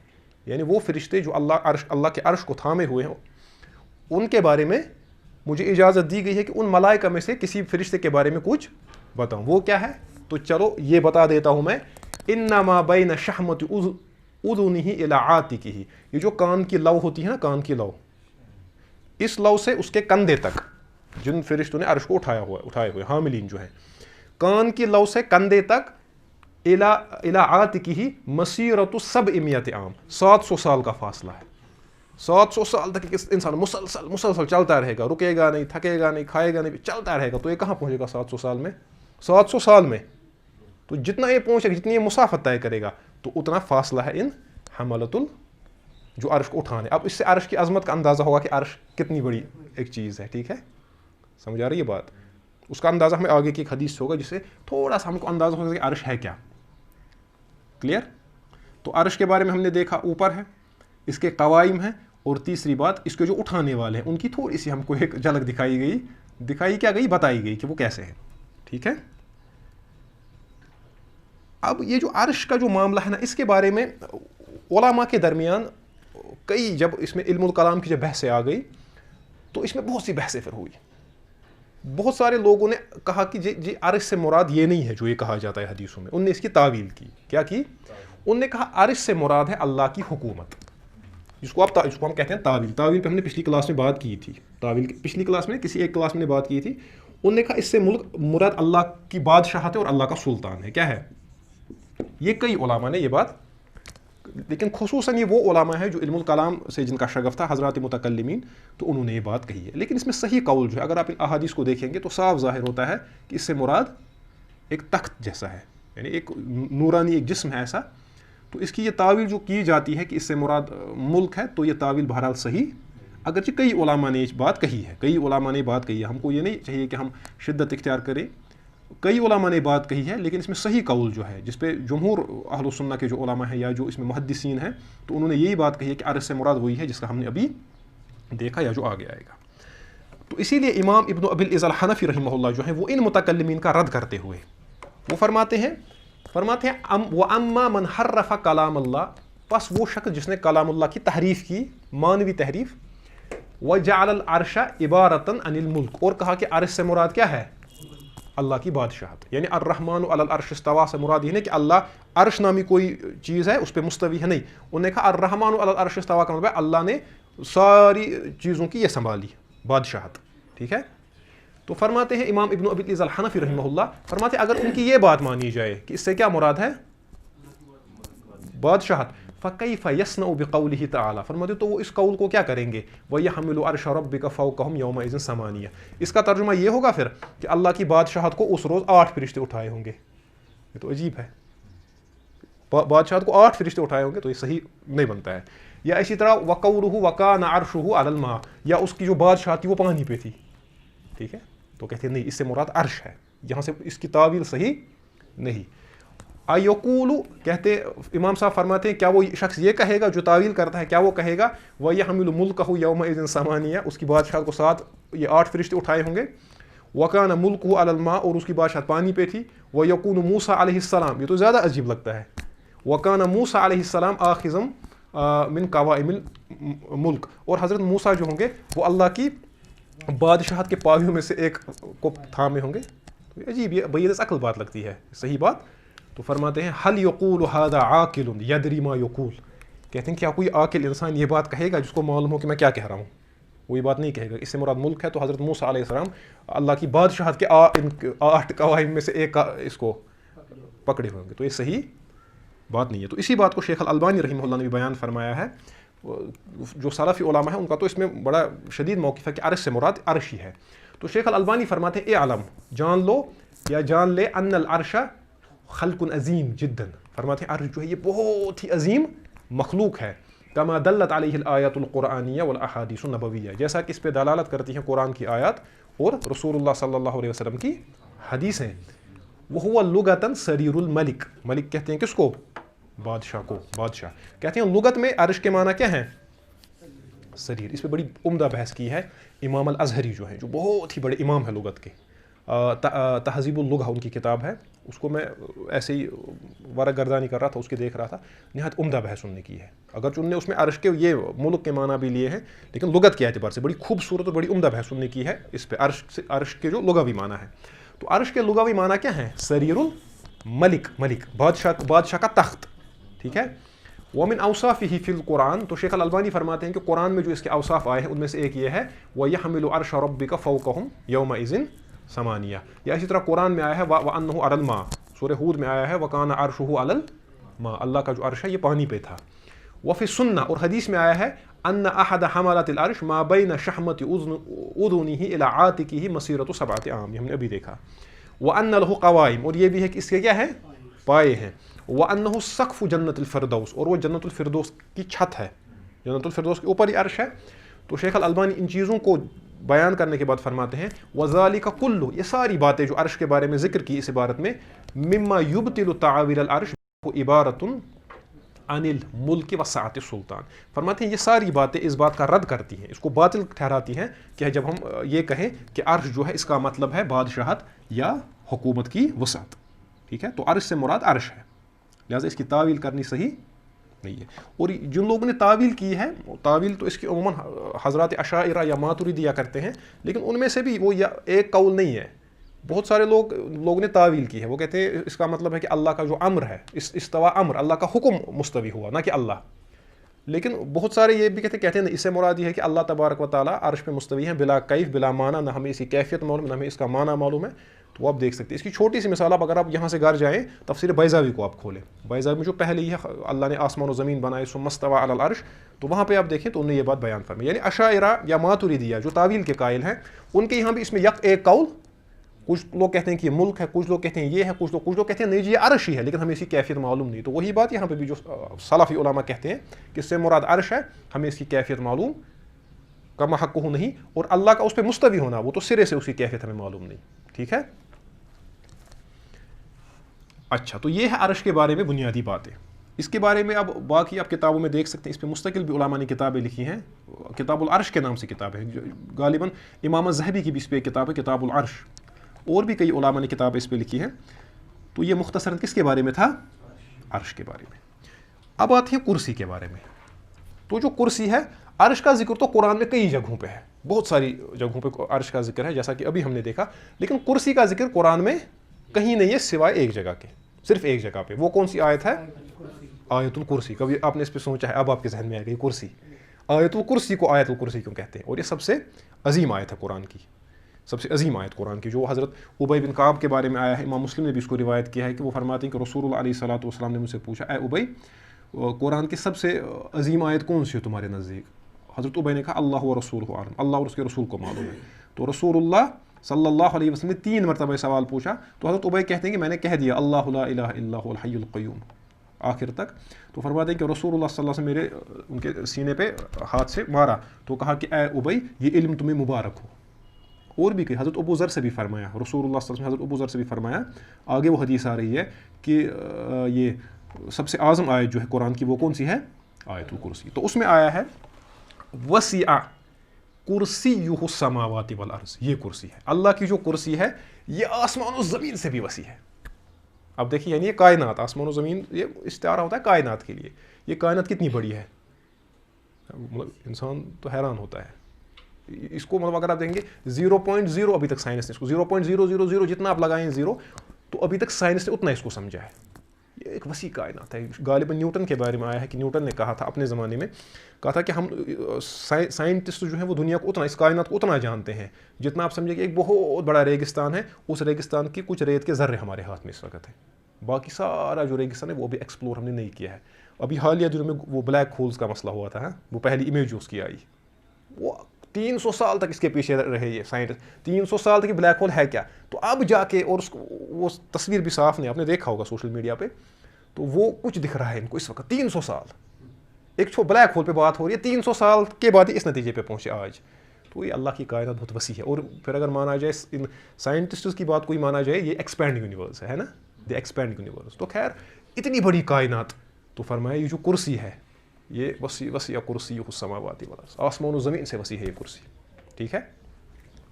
یعنی وہ فرشتے جو اللہ کے عرش کو تھامے ہوئے ہیں، ان کے بارے میں مجھے اجازت دی گئی ہے کہ ان ملائکہ میں سے کسی فرشتے کے بارے میں کچھ بتاؤں. وہ کیا ہے؟ تو چلو یہ بتا دیتا ہوں میں. انما بین شحمۃ اذنہ الی عاتقہ، یہ جو کان کی لو ہوتی ہے نا، کان کی لو، اس لو سے اس کے کندھے تک، جن فرشتوں نے عرش کو اٹھائے ہوئے حاملین جو ہیں، کان کی لو سے کندھے تک الی عاتقہ مسیرۃ 700 عام، 700 سال کا فاصلہ ہے. 700 سال تک ایک انسان مسلسل چلتا رہے گا، رکے گا نہیں، تھکے گا نہیں، کھائے گا نہیں، چلتا رہے گا. تو یہ کہاں پہنچے گا 700 سال میں؟ 700 سال میں تو جتنا یہ پہنچے گا، جتنی یہ مسافت طے کرے گا، تو اتنا فاصلہ ہے ان حملۃ جو عرش کو اٹھانے. اب اس سے عرش کی عظمت کا اندازہ ہوگا کہ عرش کتنی بڑی ایک چیز ہے. ٹھیک ہے، سمجھ آ رہی ہے بات؟ اس کا اندازہ ہمیں آگے کی ایک حدیث سے ہوگا، جس سے تھوڑا سا ہم کو اندازہ ہوگا کہ عرش ہے کیا. کلیئر؟ تو عرش کے بارے میں ہم نے دیکھا اوپر ہے، اس کے قوائم ہیں، اور تیسری بات اس کے جو اٹھانے والے ہیں ان کی تھوڑی سی ہم کو ایک جھلک بتائی گئی کہ وہ کیسے ہیں. ٹھیک ہے، اب یہ جو عرش کا جو معاملہ ہے نا، اس کے بارے میں علماء کے درمیان جب اس میں علم الکلام کی جب بحثیں آ گئی، تو اس میں بہت سی بحثیں پھر ہوئی. بہت سارے لوگوں نے کہا کہ جی عرش سے مراد یہ نہیں ہے جو یہ کہا جاتا ہے حدیثوں میں. ان نے اس کی تعویل کی. کیا کی؟ ان نے کہا عرش سے مراد ہے اللہ کی حکومت، جس کو ہم کہتے ہیں تعویل. تعویل پہ ہم نے پچھلی کلاس میں بات کی تھی. تعویل پچھلی کلاس میں کسی ایک کلاس میں نے بات کی تھی. انہوں نے کہا اس سے مراد اللہ کی بادشاہت ہے اور اللہ کا سلطان ہے. کیا ہے؟ یہ کئی علماء نے یہ بات، لیکن خصوصاً یہ وہ علماء ہیں جو علم الکلام سے جن کا شغف تھا، حضرات متکلمین، تو انہوں نے یہ بات کہی ہے. لیکن اس میں صحیح قول جو ہے، اگر آپ ان احادیث کو دیکھیں گے تو صاف ظاہر ہوتا ہے کہ اس سے مراد ایک تخت جیسا ہے، یعنی ایک نورانی ایک جسم ہے ایسا. تو اس کی یہ تعویل جو کی جاتی ہے کہ اس سے مراد ملک ہے، تو یہ تعویل بہرحال صحیح، اگرچہ کئی علماء نے یہ بات کہی ہے. ہم کو یہ نہیں چاہیے کہ ہم شدت اختیار کریں. کئی علماء نے بات کہی ہے، لیکن اس میں صحیح قول جو ہے، جس پہ جمہور اہل السنہ کے جو علماء ہیں یا جو اس میں محدثین ہیں، تو انہوں نے یہی بات کہی ہے کہ عرش سے مراد وہی ہے جس کا ہم نے ابھی دیکھا یا جو آگے آئے گا. تو اسی لیے امام ابن ابی العز الحنفی رحمہ اللہ جو ہیں، وہ ان متکلمین کا رد کرتے ہوئے وہ فرماتے ہیں وَأَمَّا مَنْ حَرَّفَ كَلَامَ اللَّهِ، پس وہ شخص جس نے کلام اللہ کی تحریف کی، مانوی تحریف، وَجَعَلَ الْعَرْشَ عِبَارَةً عَنِ الْمُلْكِ، اور کہا کہ عرش سے مراد کیا ہے؟ اللہ کی بادشاہت. یعنی الرحمن علی العرش استویٰ سے مراد یہ نہیں کہ اللہ عرش نامی کوئی چیز ہے اس پہ مستوی ہے، نہیں. انہوں نے کہا الرحمن علی العرش استویٰ کا مطلب ہے اللہ نے ساری چیزوں کی یہ سنبھالی بادشاہت. ٹھیک ہے، تو فرماتے ہیں امام ابن ابی العز الحنفی رحمہ اللہ، فرماتے ہیں اگر ان کی یہ بات مانی جائے کہ اس سے کیا مراد ہے؟ بادشاہت. فَكَيْفَ يَصْنَعُ بِقَوْلِهِ تَعَالَى، فرماتے تو وہ اس قول کو کیا کریں گے؟ وَيَحْمِلُ عَرْشَ رَبِّكَ فَوْقَهُمْ يَوْمَئِذٍ ثَمَانِيَةٌ، اس کا ترجمہ یہ ہوگا پھر کہ اللہ کی بادشاہت کو اس روز 8 فرشتے اٹھائے ہوں گے. یہ تو عجیب ہے، بادشاہت کو 8 فرشتے اٹھائے ہوں گے، تو یہ صحیح نہیں بنتا ہے. یا اسی طرح وَقَوْلُهُ وَكَانَ عَرْشُهُ عَلَى الْمَاءِ، یا اس کی جو بادشاہت تھی وہ پانی پہ تھی. ٹھیک ہے، تو کہتے ہیں نہیں، اس سے مراد عرش ہے. یہاں سے اس کی تعویل صحیح نہیں. ایقول، کہتے امام صاحب فرماتے ہیں کیا وہ شخص یہ کہے گا جو تعویل کرتا ہے، کیا وہ کہے گا وَيَحْمِلُ مُلْكَهُ يَوْمَئِذٍ ثَمَانِيَةٌ، اس کی بادشاہت کو 7 یہ 8 فرشتے اٹھائے ہوں گے. وَكَانَ مُلْكُهُ عَلَى الْمَاءِ، اور اس کی بادشاہت پانی پہ تھی. وَيَكُونُ مُوسَىٰ علیہ السلام، یہ تو زیادہ عجیب لگتا ہے. وَكَانَ مُوسَىٰ علیہ السلام آخذًا من قوائم الملک، اور حضرت موسیٰ جو ہوں گے وہ اللہ کی بادشاہت کے پاویوں میں سے ایک کو تھامے ہوں گے. عجیب، یہ بعید عقل بات لگتی ہے، صحیح بات. تو فرماتے ہیں هل يقول هذا عاقل يدري ما يقول، کہتے ہیں کیا کوئی عاقل انسان یہ بات کہے گا جس کو معلوم ہو کہ میں کیا کہہ رہا ہوں؟ وہ یہ بات نہیں کہے گا. اس سے مراد ملک ہے. تو حضرت موسیٰ علیہ السلام اللہ کی بادشاہت کے 8 قوائم میں سے ایک کا اس کو پکڑے ہوئے ہوں گے. تو یہ صحیح بات نہیں ہے. تو اسی بات کو شیخ الالبانی رحمہ اللہ نے بھی بیان فرمایا ہے. جو سلفی علماء ہیں ان کا تو اس میں بڑا شدید موقف ہے کہ عرش سے مراد عرش ہی ہے. تو شیخ الالبانی فرماتے ہیں اعلم، جان لو یا جان لے، ان العرش خلق عظیم جدا، فرماتے ہیں عرش جو ہے یہ بہت ہی عظیم مخلوق ہے. کما دلت علیہ الآیات القرآنیہ والاحادیث النبویہ، جیسا کہ اس پہ دلالت کرتی ہیں قرآن کی آیات اور رسول اللہ صلی اللہ علیہ وسلم کی حدیثیں. وہو لغتاً سریر الملک، ملک کہتے ہیں کس کو؟ بادشاہ کو. بادشاہ کہتے ہیں لغت میں عرش کے معنی کیا ہیں؟ سریر. اس پہ بڑی عمدہ بحث کی ہے امام الازہری جو ہے، جو بہت ہی بڑے امام ہے لغت کے. تہذیب اللغہ ان کی کتاب ہے. اس کو میں ایسے ہی ورق گردانی کر رہا تھا، اس کے دیکھ رہا تھا. نہایت عمدہ بحث انہوں نے کی ہے. اگرچہ انہوں نے اس میں عرش کے یہ ملک کے معنی بھی لیے ہیں، لیکن لغت کے اعتبار سے بڑی خوبصورت اور بڑی عمدہ بحث انہوں نے کی ہے اس پہ. عرش کے جو لغوی معنی ہے، تو عرش کے لغوی معنی کیا ہیں؟ سریر الملک، ملک، بادشاہ کا تخت. ٹھیک ہے. ومن اوصافہ فی القرآن، تو شیخ الالبانی فرماتے ہیں کہ قرآن میں جو اس کے اوصاف آئے ہیں ان میں سے ایک یہ ہے وَيَحْمِلُ عَرْشَ رَبِّكَ فَوْقَهُمْ يَوْمَئِذٍ ثَمَانِيَةٌ. یا اسی طرح قرآن میں آیا ہے وَأَنَّهُ عَلَى الْمَاءِ، سورہ ہود میں آیا ہے وَكَانَ عَرْشُهُ عَلَى الْمَاءِ، اللہ کا جو عرش ہے یہ پانی پہ تھا. وفی السنہ، اور حدیث میں آیا ہے ان احد حملات العرش ما بین شحمت اذنہ الی عاتقہ مسیرۃ 7 عام، یہ ہم نے ابھی دیکھا. وان له قوائم، اور یہ بھی ہے کہ اس کے کیا ہے؟ پائے ہیں. وانہ سقف جنت الفردوس، اور وہ جنت الفردوس کی چھت ہے. جنت الفردوس کے اوپر ہی عرش ہے. تو شیخ الالبانی ان چیزوں کو بیان کرنے کے بعد فرماتے ہیں وذالک کلہ، یہ ساری باتیں جو عرش کے بارے میں ذکر کی اس عبارت میں، مما یبطل تعاویل العرش عبارۃ عن الملک وسعۃ السلطان، فرماتے ہیں یہ ساری باتیں اس بات کا رد کرتی ہیں، اس کو باطل ٹھہراتی ہیں کہ جب ہم یہ کہیں کہ عرش جو ہے اس کا مطلب ہے بادشاہت یا حکومت کی وسعت. ٹھیک ہے. تو عرش سے مراد عرش ہے، لہٰذا اس کی تعویل کرنی صحیح نہیں ہے. اور جن لوگوں نے تعویل کی ہے، تعویل تو اس کی عموماً حضرات اشاعرہ یا ماتریدیہ کرتے ہیں، لیکن ان میں سے بھی وہ ایک قول نہیں ہے. بہت سارے لوگوں نے تعویل کی ہے. وہ کہتے ہیں اس کا مطلب ہے کہ اللہ کا جو امر ہے، استوا امر، اللہ کا حکم مستوی ہوا، نہ کہ اللہ. لیکن بہت سارے یہ بھی کہتے ہیں اس سے مراد یہ ہے کہ اللہ تبارک و تعالیٰ عرش پہ مستوی ہیں بلا کیف بلا معنی، نہ ہمیں اس کی کیفیت معلوم، نہ ہمیں اس کا معنی معلوم ہے. تو آپ دیکھ سکتے ہیں اس کی چھوٹی سی مثال. اگر آپ یہاں سے گھر جائیں تفسیر بیضاوی کو آپ کھولیں، بیضاوی میں جو پہلے ہی ہے اللہ نے آسمان و زمین بنائے ثم استوى علی العرش، تو وہاں پہ آپ دیکھیں تو انہوں نے یہ بات بیان فرمائی. یعنی اشاعرہ یا ماتریدیہ جو تعویل کے قائل ہیں، ان کے یہاں بھی اس میں ایک قول. کچھ لوگ کہتے ہیں کہ یہ ملک ہے، کچھ لوگ کہتے ہیں یہ ہے، کچھ لوگ کہتے ہیں نہیں جی یہ عرش ہی ہے، لیکن ہمیں اس کی کیفیت معلوم نہیں. تو وہی بات یہاں پہ بھی جو سلفی علماء کہتے ہیں کہ اس سے مراد عرش ہے، ہمیں اس کی کیفیت معلوم کما حقہ نہیں، اور اللہ کا اس پہ مستوی ہونا وہ تو سرے سے اس کی کیفیت ہمیں معلوم نہیں. ٹھیک ہے. اچھا، تو یہ ہے عرش کے بارے میں بنیادی باتیں. اس کے بارے میں اب باقی آپ کتابوں میں دیکھ سکتے ہیں، اس پہ مستقل بھی علماء نے کتابیں لکھی ہیں. کتاب العرش کے نام سے کتاب ہے، غالباً امام الذہبی کی بھی اس پہ کتاب ہے کتاب العرش، اور بھی کئی علماء نے کتابیں اس پہ لکھی ہیں. تو یہ مختصراً کس کے بارے میں تھا؟ عرش کے بارے میں. اب آتے ہیں کرسی کے بارے میں. تو جو کرسی ہے، عرش کا ذکر تو قرآن میں کئی جگہوں پہ ہے، بہت ساری جگہوں پہ عرش کا ذکر ہے جیسا کہ ابھی ہم نے دیکھا. لیکن کرسی کا ذکر قرآن میں کہیں نہیں ہے سوائے ایک جگہ کے، صرف ایک جگہ پہ. وہ کون سی آیت ہے؟ آیت الکرسی. کبھی آپ نے اس پہ سوچا ہے؟ اب آپ کے ذہن میں آئے گا یہ کرسی. آیت الکرسی کو آیت الکرسی کیوں کہتے ہیں؟ اور یہ سب سے عظیم آیت ہے قرآن کی، سب سے عظیم آیت قرآن کی، جو حضرت ابی بن کعب کے بارے میں آیا ہے. امام مسلم نے بھی اس کو روایت کیا ہے کہ وہ فرماتے ہیں کہ رسول اللہ علیہ الصلوۃ والسلام نے مجھ سے پوچھا اے ابی، قرآن کی سب سے عظیم آیت کون سی ہے تمہارے نزدیک؟ حضرت ابی نے کہا اللہ و رسولہ اعلم، اللہ اور اس کے رسول کو معلوم ہے. تو رسول اللہ صلی اللہ علیہ وسلم نے 3 مرتبہ سوال پوچھا. تو حضرت ابی کہتے ہیں کہ میں نے کہہ دیا اللہ لا الہ الا هو الحی القیوم آخر تک. تو فرماتے ہیں کہ رسول اللہ صلی اللہ علیہ وسلم میرے ان کے سینے پہ ہاتھ سے مارا، تو کہا کہ اے ابی یہ علم تمہیں مبارک ہو. اور بھی کئی حضرت ابو ذر سے بھی فرمایا، رسول اللہ صلی اللہ علیہ وسلم حضرت ابو ذر سے بھی فرمایا. آگے وہ حدیث آ رہی ہے کہ یہ سب سے اعظم آیت جو ہے قرآن کی وہ کون سی ہے؟ آیت الکرسی. تو اس میں آیا ہے وسع کرسیہ السماوات والارض، یہ کرسی ہے اللہ کی جو کرسی ہے یہ آسمان و زمین سے بھی وسیع ہے. اب دیکھیے یعنی یہ کائنات، آسمان و زمین یہ استعارہ ہوتا ہے کائنات کے لیے. یہ کائنات کتنی بڑی ہے؟ مطلب انسان تو حیران ہوتا ہے اس کو. مطلب اگر آپ دیں گے 0.0 ابھی تک سائنس نے اس کو 0.000 جتنا آپ لگائیں 0 تو ابھی تک سائنس نے اتنا اس کو سمجھا ہے. یہ ایک وسیع کائنات ہے. غالباً نیوٹن کے بارے میں آیا ہے کہ نیوٹن نے کہا تھا اپنے زمانے میں, کہا تھا کہ ہم سائنٹسٹ جو ہیں وہ دنیا کو اتنا, اس کائنات کو اتنا جانتے ہیں جتنا آپ سمجھے کہ ایک بہت بڑا ریگستان ہے, اس ریگستان کی کچھ ریت کے ذرے ہمارے ہاتھ میں اس وقت ہے. باقی سارا جو ریگستان ہے وہ بھی ایکسپلور ہم نے نہیں کیا ہے. ابھی حالیہ دنوں میں وہ بلیک ہولز کا مسئلہ ہوا تھا, وہ پہلی امیج اس کی آئی, وہ 300 سال تک اس کے پیچھے رہے یہ سائنٹسٹ, 300 سال تک بلیک ہول ہے کیا. تو اب جا کے, اور اس کو وہ تصویر بھی صاف نہیں, آپ نے دیکھا ہوگا سوشل میڈیا پہ, تو وہ کچھ دکھ رہا ہے ان کو اس وقت 300 سال. ایک بلیک ہول پہ بات ہو رہی ہے 300 سال کے بعد ہی اس نتیجے پہ پہنچے آج. تو یہ اللہ کی کائنات بہت وسیع ہے. اور پھر اگر مانا جائے ان سائنٹسٹس کی بات کوئی مانا جائے, یہ ایکسپینڈ یونیورس ہے نا, دی ایکسپینڈ یونیورس. تو خیر اتنی بڑی کائنات, تو فرمایا یہ جو کرسی ہے یہ وسیع کرسی السماوات والارض, آسمان و زمین سے وسیع ہے یہ کرسی. ٹھیک ہے,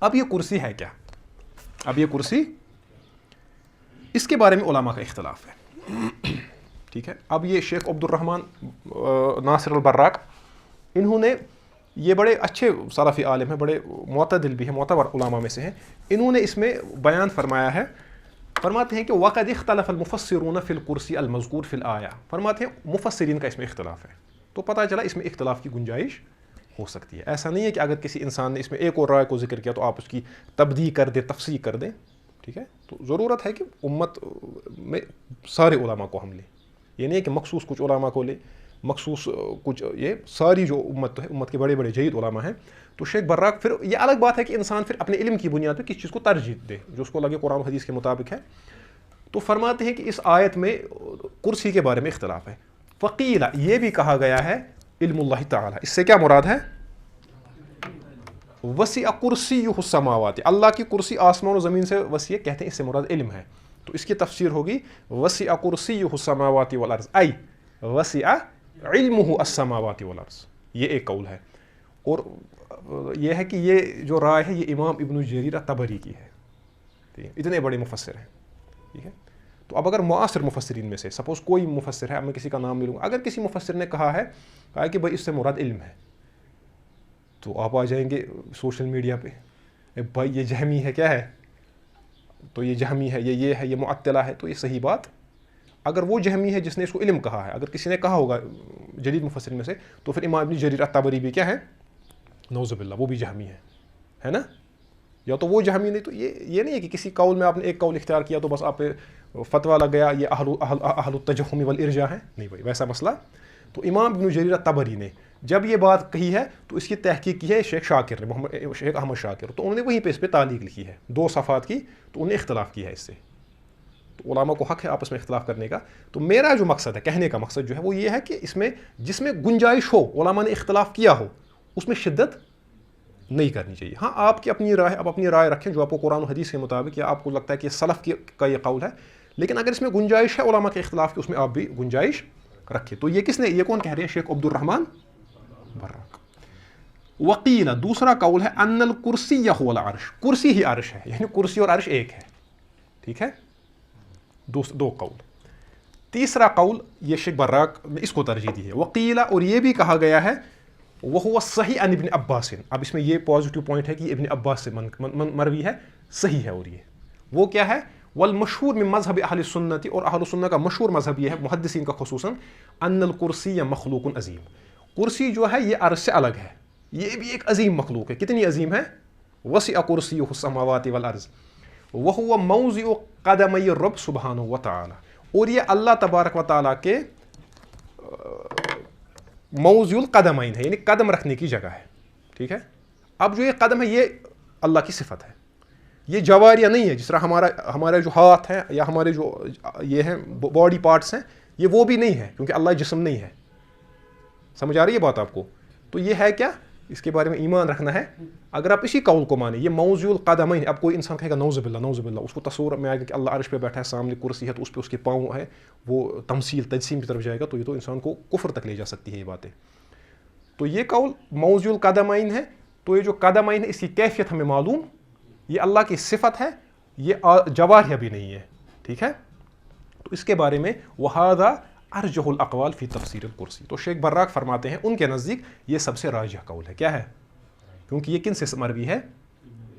اب یہ کرسی ہے کیا؟ اب یہ کرسی, اس کے بارے میں علماء کا اختلاف ہے. ٹھیک ہے, اب یہ شیخ عبد الرحمن ناصر البراق, انہوں نے, یہ بڑے اچھے سلفی عالم ہیں, بڑے معتدل بھی ہیں, معتبر علماء میں سے ہیں. انہوں نے اس میں بیان فرمایا ہے, فرماتے ہیں کہ وقد اختلف المفسرون فی الکرسی المذکور فی الآیہ. فرماتے ہیں مفسرین کا اس میں اختلاف ہے. تو پتہ چلا اس میں اختلاف کی گنجائش ہو سکتی ہے. ایسا نہیں ہے کہ اگر کسی انسان نے اس میں ایک اور رائے کو ذکر کیا تو آپ اس کی تبدیل کر دیں, تفسیر کر دیں. ٹھیک ہے, تو ضرورت ہے کہ امت میں سارے علماء کو ہم لیں. یہ نہیں ہے کہ مخصوص کچھ علماء کو لیں, مخصوص کچھ, یہ ساری جو امت ہے, امت کے بڑے بڑے جید علماء ہیں. تو شیخ براق, پھر یہ الگ بات ہے کہ انسان پھر اپنے علم کی بنیاد پہ کس چیز کو ترجیح دے جو اس کو لگے قرآن و حدیث کے مطابق ہے. تو فرماتے ہیں کہ اس آیت میں کرسی کے بارے میں اختلاف ہے. فقیل, یہ بھی کہا گیا ہے علم اللہ تعالی, اس سے کیا مراد ہے؟ وسیع کرسیہ السماوات, اللہ کی کرسی آسمان و زمین سے وسیع, کہتے ہیں اس سے مراد علم ہے. تو اس کی تفسیر ہوگی وسیع کرسیہ السماوات والارض ای وسیع علمہ السماوات والارض. یہ ایک قول ہے. اور یہ ہے کہ یہ جو رائے ہے یہ امام ابن جریر طبری کی ہے. اتنے بڑے مفسر ہیں. ٹھیک ہے, تو اب اگر معاصر مفسرین میں سے سپوز کوئی مفسر ہے, اب میں کسی کا نام لے لوں گا, اگر کسی مفسر نے کہا کہ بھائی اس سے مراد علم ہے, تو آپ آ جائیں گے سوشل میڈیا پہ, بھائی یہ جہمی ہے, کیا ہے, تو یہ جہمی ہے, یہ ہے, یہ معطلہ ہے. تو یہ صحیح بات, اگر وہ جہمی ہے جس نے اس کو علم کہا ہے, اگر کسی نے کہا ہوگا جدید مفسرین میں سے, تو پھر امام ابن جریر الطبری بھی کیا ہے, نعوذ باللہ, وہ بھی جہمی ہے نا. یا تو وہ جہمی نہیں, تو یہ نہیں ہے کہ کسی قول میں آپ نے ایک قول اختیار کیا تو بس آپ پہ فتویٰ لگ گیا یہ اہل التجہم والارجاء ہے. نہیں بھائی, ویسا مسئلہ. تو امام ابن جریر الطبری نے جب یہ بات کہی ہے تو اس کی تحقیق کی ہے شیخ شاکر نے, شیخ احمد شاکر. تو انہوں نے وہیں پہ اس پہ تعلیق لکھی ہے 2 صفحات کی, تو انہوں نے اختلاف کیا ہے اس سے. تو علماء کو حق ہے آپس میں اختلاف کرنے کا. تو میرا جو مقصد ہے, کہنے کا مقصد جو ہے وہ یہ ہے کہ اس میں جس میں گنجائش ہو, علماء نے اختلاف کیا ہو, اس میں شدت نہیں کرنی چاہیے. ہاں, آپ کی اپنی رائے, آپ اپنی رائے رکھیں جو آپ کو قرآن و حدیث کے مطابق, یا آپ کو لگتا ہے کہ سلف کا یہ قول ہے. لیکن اگر اس میں گنجائش ہے علماء کے اختلاف کی, اس میں آپ بھی گنجائش رکھیں. تو یہ کس نے, یہ کون کہہ رہے ہیں؟ شیخ عبد الرحمن براق. وقیل, دوسرا قول ہے ان الکرسی هو العرش, کرسی ہی عرش ہے, یعنی کرسی اور عرش ایک ہے. ٹھیک ہے, 2 قول. تیسرا قول یہ شیخ براق نے اس کو ترجیح دی ہے. وقیل, اور یہ بھی کہا گیا ہے وہو صحیح عن ابن عباس. اب اس میں یہ پازیٹیو پوائنٹ ہے کہ ابن عباس سے مروی ہے, صحیح ہے. اور یہ وہ کیا ہے؟ والمشہور من مذہب اہل سنت, اور اہل سنت کا مشہور مذہب یہ ہے, محدثین کا خصوصاً, ان الکرسی مخلوق عظیم, کرسی جو ہے یہ عرش سے الگ ہے, یہ بھی ایک عظیم مخلوق ہے. کتنی عظیم ہے؟ وسع کرسیہ السماوات والارض وہو موضع قدمی الرب سبحانہ وتعالی, اور یہ اللہ تبارک و تعالیٰ کے موضع القدمین ہے, یعنی قدم رکھنے کی جگہ ہے. ٹھیک ہے, اب جو یہ قدم ہے یہ اللہ کی صفت ہے, یہ جواریہ نہیں ہے. جس طرح ہمارے جو ہاتھ ہیں یا ہمارے جو یہ ہیں باڈی پارٹس ہیں, یہ وہ بھی نہیں ہے, کیونکہ اللہ جسم نہیں ہے. سمجھ آ رہی ہے بات آپ کو؟ تو یہ ہے کیا, اس کے بارے میں ایمان رکھنا ہے. اگر آپ اسی قول کو مانیں, یہ موضوع القدمین, اب کوئی انسان کہے گا نعوذ باللہ نعوذ باللہ, اس کو تصور میں آئے گا کہ اللہ عرش پہ بیٹھا ہے, سامنے کرسی ہے, تو اس پہ اس کے پاؤں ہے, وہ تمثیل تجسیم کی طرف جائے گا, تو یہ تو انسان کو کفر تک لے جا سکتی ہے یہ باتیں. تو یہ قول موضوع القدمین ہے. تو یہ جو قدمین ہے اس کی کیفیت ہمیں معلوم, یہ اللہ کی صفت ہے, یہ جواریہ بھی نہیں ہے. ٹھیک ہے, تو اس کے بارے میں وہذا ارجح الاقوال فی تفسیر الکرسی. تو شیخ براق فرماتے ہیں ان کے نزدیک یہ سب سے راجح قول ہے. کیا ہے؟ کیونکہ یہ کن سے مروی ہے؟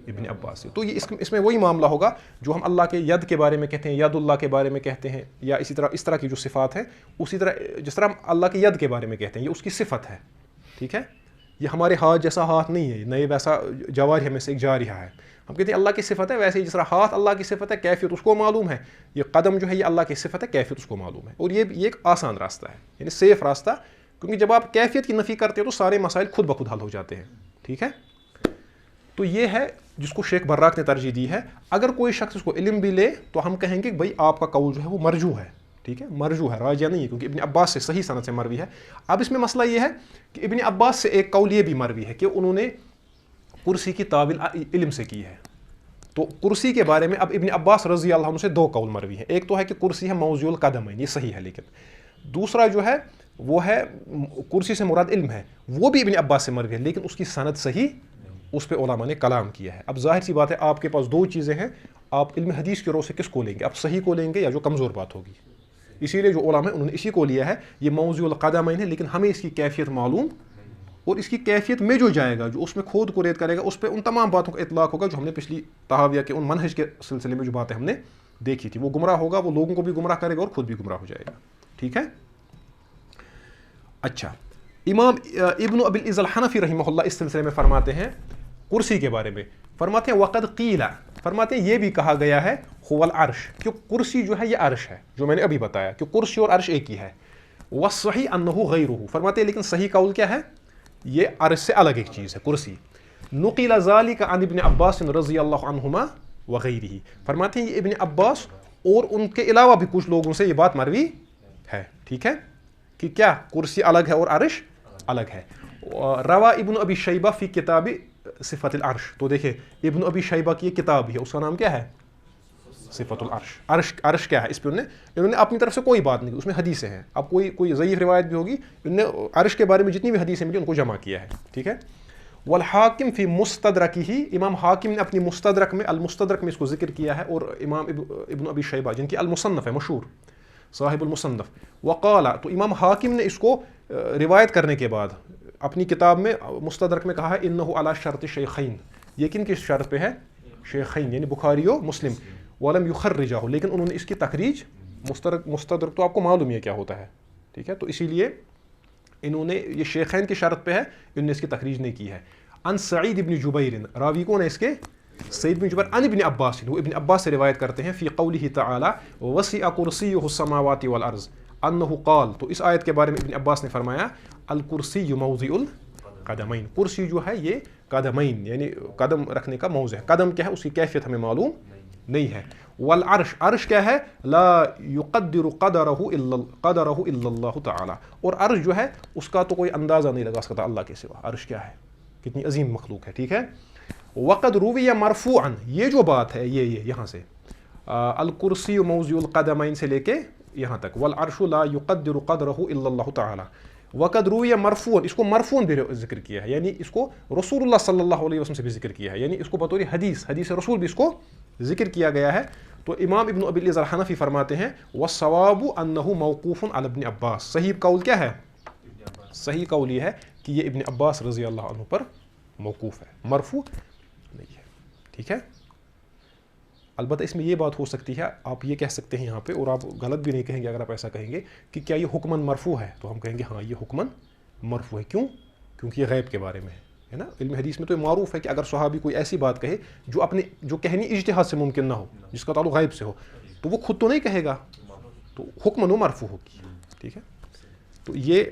ابن عباس سے. تو یہ اس میں وہی معاملہ ہوگا جو ہم اللہ کے ید کے بارے میں کہتے ہیں, ید اللہ کے بارے میں کہتے ہیں, یا اس طرح کی جو صفات ہیں, اسی طرح جس طرح ہم اللہ کے ید کے بارے میں کہتے ہیں, یہ اس کی صفت ہے. ٹھیک ہے, یہ ہمارے ہاتھ جیسا ہاتھ نہیں ہے, نئے ویسا جوارح میں سے ایک جارحہ ہے. ہم کہتے ہیں اللہ کی صفت ہے, ویسے ہی جس طرح ہاتھ اللہ کی صفت ہے, کیفیت اس کو معلوم ہے. یہ قدم جو ہے یہ اللہ کی صفت ہے, کیفیت اس کو معلوم ہے. اور یہ ایک آسان راستہ ہے, یعنی سیف راستہ, کیونکہ جب آپ کیفیت کی نفی کرتے ہو تو سارے مسائل خود بخود حل ہو جاتے ہیں. ٹھیک ہے, تو یہ ہے جس کو شیخ براق نے ترجیح دی ہے. اگر کوئی شخص اس کو علم بھی لے تو ہم کہیں گے بھائی آپ کا قول جو ہے وہ مرجوح ہے. ٹھیک ہے, مرجوح ہے, راجح نہیں ہے, کیونکہ ابن عباس سے صحیح سند سے مروی ہے. اب اس میں مسئلہ یہ ہے کہ ابن عباس سے ایک قول یہ بھی مروی ہے کہ انہوں نے کرسی کی تعویل علم سے کی ہے. تو کرسی کے بارے میں اب ابن عباس رضی اللہ عنہ سے دو قول مروی ہیں. ایک تو ہے کہ کرسی ہے موضوع القدمین, یہ صحیح ہے, لیکن دوسرا جو ہے وہ ہے کرسی سے مراد علم ہے, وہ بھی ابن عباس سے مروی ہے, لیکن اس کی سند صحیح, اس پہ علماء نے کلام کیا ہے. اب ظاہر سی بات ہے آپ کے پاس دو چیزیں ہیں, آپ علم حدیث کی رو سے کس کو لیں گے؟ آپ صحیح کو لیں گے یا جو کمزور بات ہوگی؟ اسی لیے جو علماء ہیں انہوں نے اسی کو لیا ہے. یہ موضوع القدمین ہے, لیکن ہمیں اس کی کیفیت معلوم, اور اس کی کیفیت میں جو جائے گا, جو اس میں کھود کو ریت کرے گا, اس پہ ان تمام باتوں کا اطلاق ہوگا جو ہم نے پچھلی تحاویہ کے ان منہج کے سلسلے میں جو باتیں ہم نے دیکھی تھی. وہ گمراہ ہوگا, وہ لوگوں کو بھی گمراہ کرے گا اور خود بھی گمراہ ہو جائے گا. ٹھیک ہے, اچھا. امام ابن ابی العز الحنفی رحمہ اللہ اس سلسلے میں فرماتے ہیں کرسی کے بارے میں, فرماتے ہیں وقد قیل, فرماتے ہیں یہ بھی کہا گیا ہے هو العرش, کہ کرسی جو ہے یہ عرش ہے, جو میں نے ابھی بتایا کہ کرسی اور عرش ایک ہی ہے. والصحیح انه غیرہ, فرماتے ہیں لیکن صحیح قول کیا ہے؟ یہ عرش سے الگ ایک چیز ہے کرسی. نقل ذلك عن ابن عباس رضی اللہ عنہما وغیرہ, فرماتے ہیں یہ ابن عباس اور ان کے علاوہ بھی کچھ لوگوں سے یہ بات مروی ہے. ٹھیک ہے, کہ کیا کرسی الگ ہے اور عرش الگ ہے. روا ابن ابی شیبہ فی کتاب صفت العرش, تو دیکھیں ابن ابی شیبہ کی یہ کتاب ہے, اس کا نام کیا ہے؟ صفت العرش. عرش کیا ہے, اس پہ انہوں نے اپنی طرف سے کوئی بات نہیں کی, اس میں حدیثیں ہیں. اب کوئی ضعیف روایت بھی ہوگی, انہوں نے عرش کے بارے میں جتنی بھی حدیثیں ملی ان کو جمع کیا ہے. ٹھیک ہے, والحاکم فی مستدرکہ, امام حاکم نے اپنی مستدرک میں, المستدرک میں اس کو ذکر کیا ہے, اور امام ابن ابی شیبہ جن کی المصنف ہے, مشہور صاحب المصنف, وقال, تو امام حاکم نے اس کو روایت کرنے کے بعد اپنی کتاب میں مستدرک میں کہا ہے انہ علی شرط شیخین, یہ کن کی شرط پہ ہے؟ شیخین یعنی بخاری و مسلم. ولم یخرجہ, لیکن انہوں نے اس کی تخریج, مستدرک تو آپ کو معلوم ہے کیا ہوتا ہے. ٹھیک ہے, تو اسی لیے انہوں نے یہ شیخین کی شرط پہ ہے, انہوں نے اس کی تخریج نہیں کی ہے. ان سعید ابن جبیر, راوی کون ہے اس کے؟ سعید بن جبیر. ان ابن عباس, وہ ابن عباس سے روایت کرتے ہیں فی قولہ تعالی وسع کرسیہ السماوات والارض انہ قال, تو اس آیت کے بارے میں ابن عباس نے فرمایا الکرسی موضع القدمین, کرسی جو ہے یہ قدمین یعنی قدم رکھنے کا موضع ہے. قدم کیا ہے اس کی کیفیت ہمیں معلوم نہیں ہے. والعرش, عرش کیا ہے؟ لا یقدر قدرہ الا اللہ تعالی, اور عرش جو ہے اس کا تو کوئی اندازہ نہیں لگا سکتا اللہ کے سوا. عرش کیا ہے, کتنی عظیم مخلوق ہے. ٹھیک ہے, وقد روی مرفوعا, یہ جو بات ہے یہ یہاں سے الکرسی موضع القدمین سے لے کے یہاں تک, والعرش لا یقدر قدرہ الا اللہ تعالی. وقد روی مرفوعا, اس کو مرفوعا بھی ذکر کیا ہے, یعنی اس کو رسول اللہ صلی اللہ علیہ وسلم سے بھی ذکر کیا ہے, یعنی اس کو بطور حدیث رسول بھی اس کو ذکر کیا گیا ہے. تو امام ابن ابی العز الحنفی فرماتے ہیں والصواب انہ موقوف علی ابن عباس, صحیح قول کیا ہے؟ صحیح قول یہ ہے کہ یہ ابن عباس رضی اللہ عنہ پر موقوف ہے, مرفوع نہیں ہے. ٹھیک ہے, البتہ اس میں یہ بات ہو سکتی ہے, آپ یہ کہہ سکتے ہیں یہاں پہ, اور آپ غلط بھی نہیں کہیں گے اگر آپ ایسا کہیں گے کہ کیا یہ حکماً مرفوع ہے, تو ہم کہیں گے ہاں یہ حکماً مرفوع ہے. کیوں؟ کیونکہ یہ غیب کے بارے میں ہے نا. علم حدیث میں تو یہ معروف ہے کہ اگر صحابی کوئی ایسی بات کہے جو کہنی اجتہاد سے ممکن نہ ہو, جس کا تعلق غیب سے ہو, تو وہ خود تو نہیں کہے گا, تو حکماً وہ مرفوع ہوگی. ٹھیک ہے, تو یہ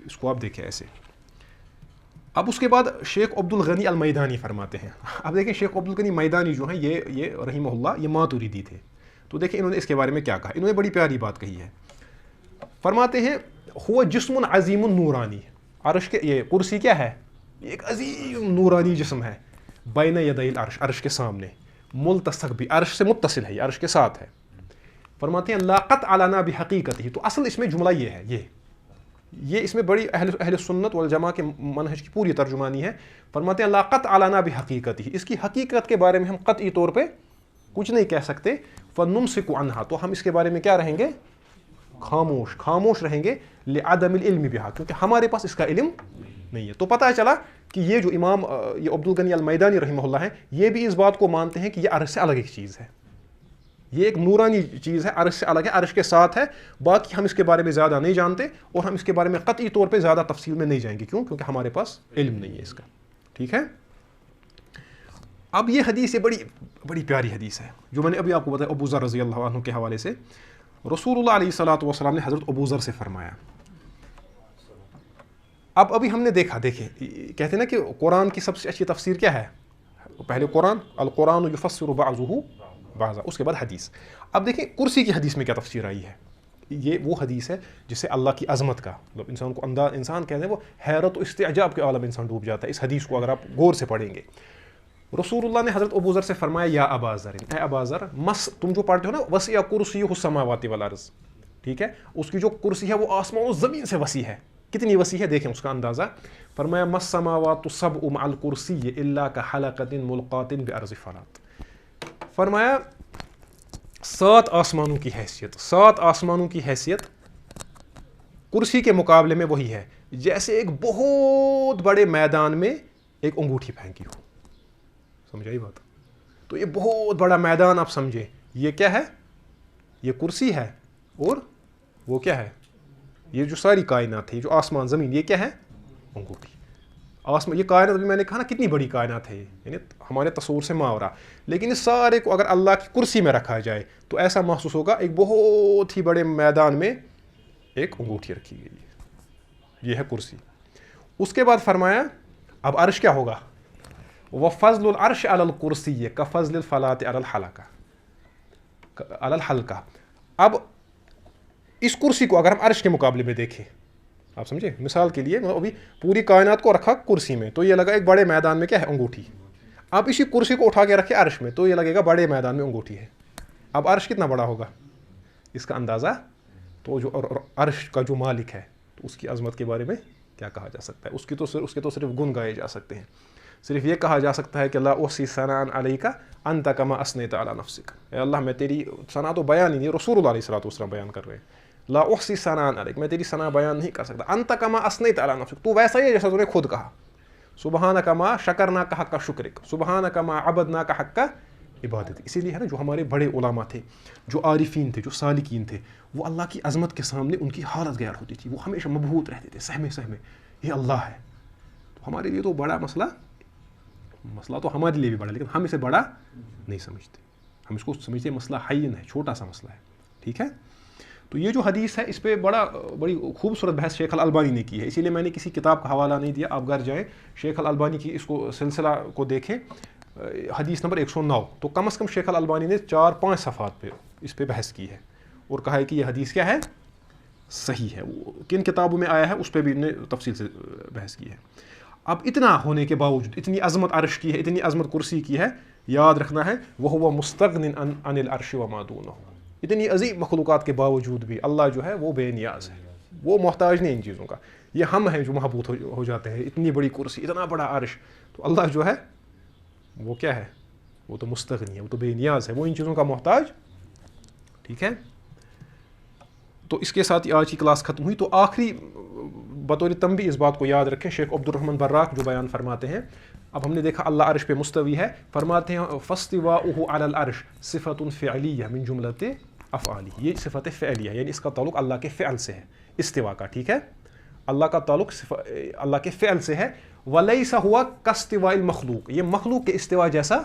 اس کو آپ دیکھیں ایسے. اب اس کے بعد شیخ عبد الغنی المیدانی فرماتے ہیں. اب دیکھیں شیخ عبد الغنی میدانی جو ہیں یہ رحمہ اللہ یہ ماتوریدی تھے. تو دیکھیں انہوں نے اس کے بارے میں کیا کہا, انہوں نے بڑی پیاری بات کہی ہے. فرماتے ہیں ہوا جسم عظیم نورانی, عرش کے یہ کرسی کیا ہے؟ ایک عظیم نورانی جسم ہے. بین یدی العرش, عرش کے سامنے, ملتصق بھی, عرش سے متصل ہے, یہ عرش کے ساتھ ہے. فرماتے ہیں لاقت علانا بحقیقتہ, تو اصل اس میں جملہ یہ ہے, یہ اس میں بڑی اہل سنت والجماع کے منہج کی پوری ترجمانی ہے. فرماتے ہیں لاقت علانا بحقیقتہ, اس کی حقیقت کے بارے میں ہم قطعی طور پہ کچھ نہیں کہہ سکتے. فنمسک عنہا, تو ہم اس کے بارے میں کیا رہیں گے؟ خاموش رہیں گے لعدم العلم بہا، کیونکہ ہمارے پاس اس کا علم نہیں ہے. تو پتہ چلا کہ یہ جو امام یہ عبد الغنی المیدانی رحمہ اللہ ہیں، یہ بھی اس بات کو مانتے ہیں کہ یہ عرش سے الگ ایک چیز ہے، یہ ایک نورانی چیز ہے، عرش سے الگ ہے، عرش کے ساتھ ہے. باقی ہم اس کے بارے میں زیادہ نہیں جانتے اور ہم اس کے بارے میں قطعی طور پہ زیادہ تفصیل میں نہیں جائیں گے. کیوں؟ کیونکہ ہمارے پاس علم نہیں ہے اس کا. ٹھیک ہے. اب یہ حدیث یہ بڑی پیاری حدیث ہے جو میں نے ابھی آپ کو بتایا ابو ذر رضی اللہ عنہ کے حوالے سے. رسول اللہ علیہ الصلوۃ والسلام نے حضرت ابو ذر سے فرمایا. اب ابھی ہم نے دیکھیں کہتے ہیں نا کہ قرآن کی سب سے اچھی تفسیر کیا ہے؟ پہلے القرآن یفسر بعضہ بعضا، اس کے بعد حدیث. اب دیکھیں کرسی کی حدیث میں کیا تفسیر آئی ہے. یہ وہ حدیث ہے جس سے اللہ کی عظمت کا مطلب انسان کو انسان کہتے ہیں وہ حیرت و استعجاب کے عالم انسان ڈوب جاتا ہے اس حدیث کو اگر آپ غور سے پڑھیں گے. رسول اللہ نے حضرت ابو ذر سے فرمایا یا ابا ذر، اے ابا ذر، تم جو پڑھتے ہو نا وسع کرسیہ السماوات والارض، ٹھیک ہے، اس کی جو کرسی ہے وہ آسمان و زمین سے وسیع ہے. کتنی وسیع ہے دیکھیں اس کا اندازہ. فرمایا مس السماوات السبع مع الکرسی الا کحلقۃ ملقاۃ بارض فرات. فرمایا 7 آسمانوں کی حیثیت کرسی کے مقابلے میں وہی ہے جیسے ایک بہت بڑے میدان میں ایک انگوٹھی پھینکی ہو. سمجھائی بات؟ تو یہ بہت بڑا میدان آپ سمجھیں، یہ کیا ہے؟ یہ کرسی ہے اور وہ کیا ہے؟ یہ جو ساری کائنات ہے، جو آسمان زمین، یہ کیا ہے؟ انگوٹھی. یہ کائنات بھی میں نے کہا نا کتنی بڑی کائنات ہے، یعنی ہمارے تصور سے ماورا. لیکن اس سارے کو اگر اللہ کی کرسی میں رکھا جائے تو ایسا محسوس ہوگا ایک بہت ہی بڑے میدان میں ایک انگوٹھی رکھی گئی ہے. یہ ہے کرسی. اس کے بعد فرمایا اب عرش کیا ہوگا؟ وَفَضْلُ الْعَرْشِ عَلَى الْكُرْسِيِّ كَفَضْلِ الْفَلَاةِ عَلَى الْحَلْقَةِ. اب اس کرسی کو اگر ہم عرش کے مقابلے میں دیکھیں، آپ سمجھے، مثال کے لیے ابھی پوری کائنات کو رکھا کرسی میں تو یہ لگا ایک بڑے میدان میں کیا ہے؟ انگوٹھی. اب اسی کرسی کو اٹھا کے رکھے عرش میں تو یہ لگے گا بڑے میدان میں انگوٹھی ہے. اب عرش کتنا بڑا ہوگا اس کا اندازہ. تو جو عرش کا جو مالک ہے تو اس کی عظمت کے بارے میں کیا کہا جا سکتا ہے؟ اس کے تو صرف گن گائے جا سکتے ہیں. صرف یہ کہا جا سکتا ہے کہ لا احصی ثناء علیک انت کما اثنیت علی نفسک. اے اللہ میں تیری ثنا تو بیان ہی نہیں، رسول اللہ علیہ الصلوۃ والسلام بیان کر رہے ہیں. لا احصی ثناء علیک، میں تیری ثنا بیان نہیں کر سکتا. انت کما اثنیت علی نفسک، تو ویسا ہی ہے جیسا تو نے خود کہا. سبحانک ما شکرناک حق شکرک، سبحانک ما عبدناک حق عبادت. اسی لیے ہے نا جو ہمارے بڑے علماء تھے، جو عارفین تھے، جو سالکین تھے، وہ اللہ کی عظمت کے سامنے ان کی حالت غیر ہوتی تھی. وہ ہمیشہ مبہوت رہتے تھے، سہمے یہ اللہ ہے. تو ہمارے لیے تو بڑا مسئلہ تو ہمارے لیے بھی بڑا، لیکن ہم اسے بڑا نہیں سمجھتے. ہم اس کو سمجھتے مسئلہ حین ہے، چھوٹا سا مسئلہ ہے. ٹھیک ہے. تو یہ جو حدیث ہے اس پہ بڑی خوبصورت بحث شیخ الالبانی نے کی ہے. اسی لیے میں نے کسی کتاب کا حوالہ نہیں دیا. آپ گھر جائیں شیخ الالبانی کی اس کو سلسلہ کو دیکھیں، حدیث نمبر 109. تو کم از کم شیخ الالبانی نے 4-5 صفحات پہ اس پہ بحث کی ہے اور کہا ہے کہ یہ حدیث کیا ہے؟ صحیح ہے. وہ کن کتابوں میں آیا ہے اس پہ بھی نے تفصیل سے بحث کی ہے. اب اتنا ہونے کے باوجود، اتنی عظمت عرش کی ہے، اتنی عظمت کرسی کی ہے، یاد رکھنا ہے وَهُوَ مُسْتَغْنٍ عَنِ الْعَرْشِ وَمَا دُونَهُ. اتنی عظیم مخلوقات کے باوجود بھی اللہ جو ہے وہ بے نیاز ہے، وہ محتاج نہیں ان چیزوں کا. یہ ہم ہیں جو محبوط ہو جاتے ہیں. اتنی بڑی کرسی، اتنا بڑا عرش، تو اللہ جو ہے وہ کیا ہے؟ وہ تو مستغنی ہے، وہ تو بے نیاز ہے، وہ ان چیزوں کا محتاج. ٹھیک ہے. تو اس کے ساتھ ہی آج کی کلاس ختم ہوئی. تو آخری بطور تنبیہ اس بات کو یاد رکھیں، شیخ عبد الرحمن براق جو بیان فرماتے ہیں، اب ہم نے دیکھا اللہ عرش پہ مستوی ہے، فرماتے ہیں فاستواؤہ علی العرش صفۃ فعلیہ من جملۃ افعالہ. یہ صفت فعلیہ یعنی اس کا تعلق اللہ کے فعل سے ہے، استوا کا. ٹھیک ہے. اللہ کا تعلق اللہ کے فعل سے ہے. ولیس ہوا کاستواء المخلوق، یہ مخلوق کے استوا جیسا.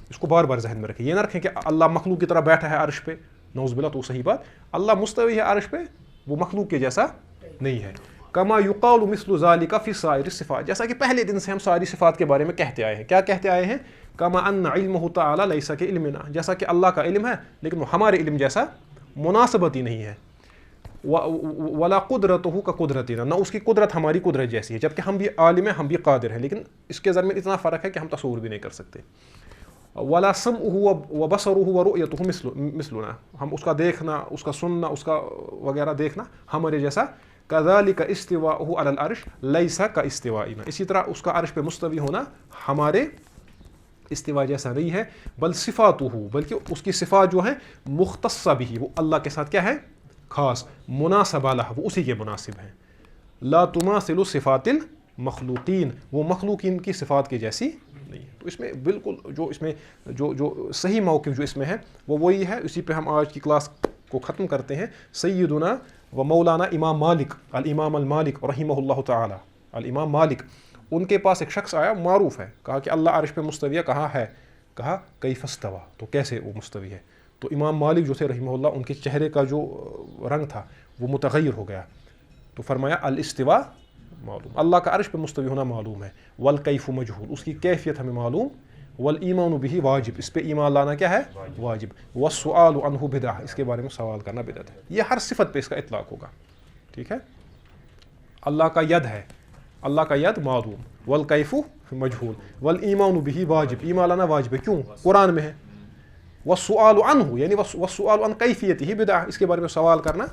اس کو بار بار ذہن میں رکھیں. یہ نہ رکھیں کہ اللہ مخلوق کی طرح بیٹھا ہے عرش پہ، نعوذ باللہ، تو صحیح بات. اللہ مستوی ہے عرش پہ، وہ مخلوق کے جیسا نہیں ہے. کما یقال مثل ذلک فی سائر الصفات، جیسا کہ پہلے دن سے ہم ساری صفات کے بارے میں کہتے آئے ہیں. کیا کہتے آئے ہیں؟ کما ان علمہ تعالی لیس کعلمنا، جیسا کہ اللہ کا علم ہے لیکن وہ ہمارے علم جیسا مناسبت ہی نہیں ہے. ولا قدرتہ کقدرتنا، نہ اس کی قدرت ہماری قدرت جیسی ہے، جبکہ ہم بھی عالم ہیں، ہم بھی قادر ہیں، لیکن اس کے درمیان اتنا فرق ہے کہ ہم تصور بھی نہیں کر سکتے. ولا سمعہ وبصرہ ورؤیتہ مثلنا، ہم اس کا دیکھنا، اس کا سننا، اس کا وغیرہ دیکھنا ہمارے جیسا. کذالک استواءہ علی العرش لیس کاستوائنا، اسی طرح اس کا عرش پہ مستوی ہونا ہمارے استوا جیسا نہیں ہے. بل صفاتہ، بلکہ اس کی صفات جو ہیں مختصہ بھی، وہ اللہ کے ساتھ کیا ہے؟ خاص مناسبہ لہ وہ اسی کے مناسب ہیں. لا تماثل صفات المخلوقین وہ مخلوقین کی صفات کے جیسی نہیں. تو اس میں بالکل جو اس میں جو صحیح موقف جو اس میں ہے وہ وہی ہے. اسی پہ ہم آج کی کلاس کو ختم کرتے ہیں. سیدنا و مولانا امام مالک الامام المالک رحمہ اللہ تعالی الامام مالک ان کے پاس ایک شخص آیا معروف ہے. کہا کہ اللہ عرش پہ مستوی ہے. کہاں ہے؟ کہا کیف استوى تو کیسے وہ مستوی ہے. تو امام مالک جو تھے رحمہ اللہ ان کے چہرے کا جو رنگ تھا وہ متغیر ہو گیا. تو فرمایا الاستواء معلوم اللہ کا عرش پہ مستوی ہونا معلوم ہے. والکیف مجہول اس کی کیفیت ہمیں معلوم. والایمان بہ واجب اس پہ ایمان لانا کیا ہے؟ واجب. والسؤال عنہ بدعہ اس کے بارے میں سوال کرنا بدعت ہے. یہ ہر صفت پہ اس کا اطلاق ہوگا. ٹھیک ہے. اللہ کا ید ہے اللہ کا ید معلوم. والکیف مجہول. والایمان بہ واجب ایمان لانا واجب ہے. کیوں؟ قرآن میں ہے. والسؤال عنہ یعنی والسؤال عن کیفیتہ بدعہ اس کے بارے میں سوال کرنا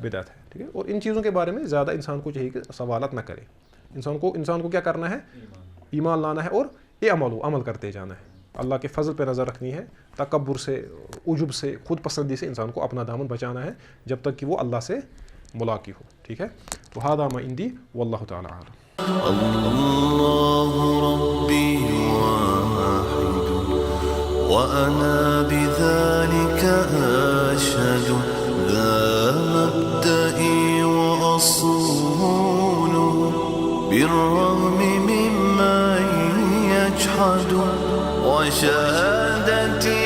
بدعت ہے. ٹھیک ہے. اور ان چیزوں کے بارے میں زیادہ انسان کو چاہیے کہ سوالات نہ کرے. انسان کو کیا کرنا ہے؟ ایمان لانا ہے اور عمل کرتے جانا ہے. اللہ کے فضل پہ نظر رکھنی ہے. تکبر سے عجب سے خود پسندی سے انسان کو اپنا دامن بچانا ہے جب تک کہ وہ اللہ سے ملاقی ہو. ٹھیک ہے. تو ھذا ما عندی واللہ تعالی اعلم. اللہ ربی واحد وأنا بذلك أشهد ذا مبدئي وأصول بالرغم ممن يجحد وشهادتي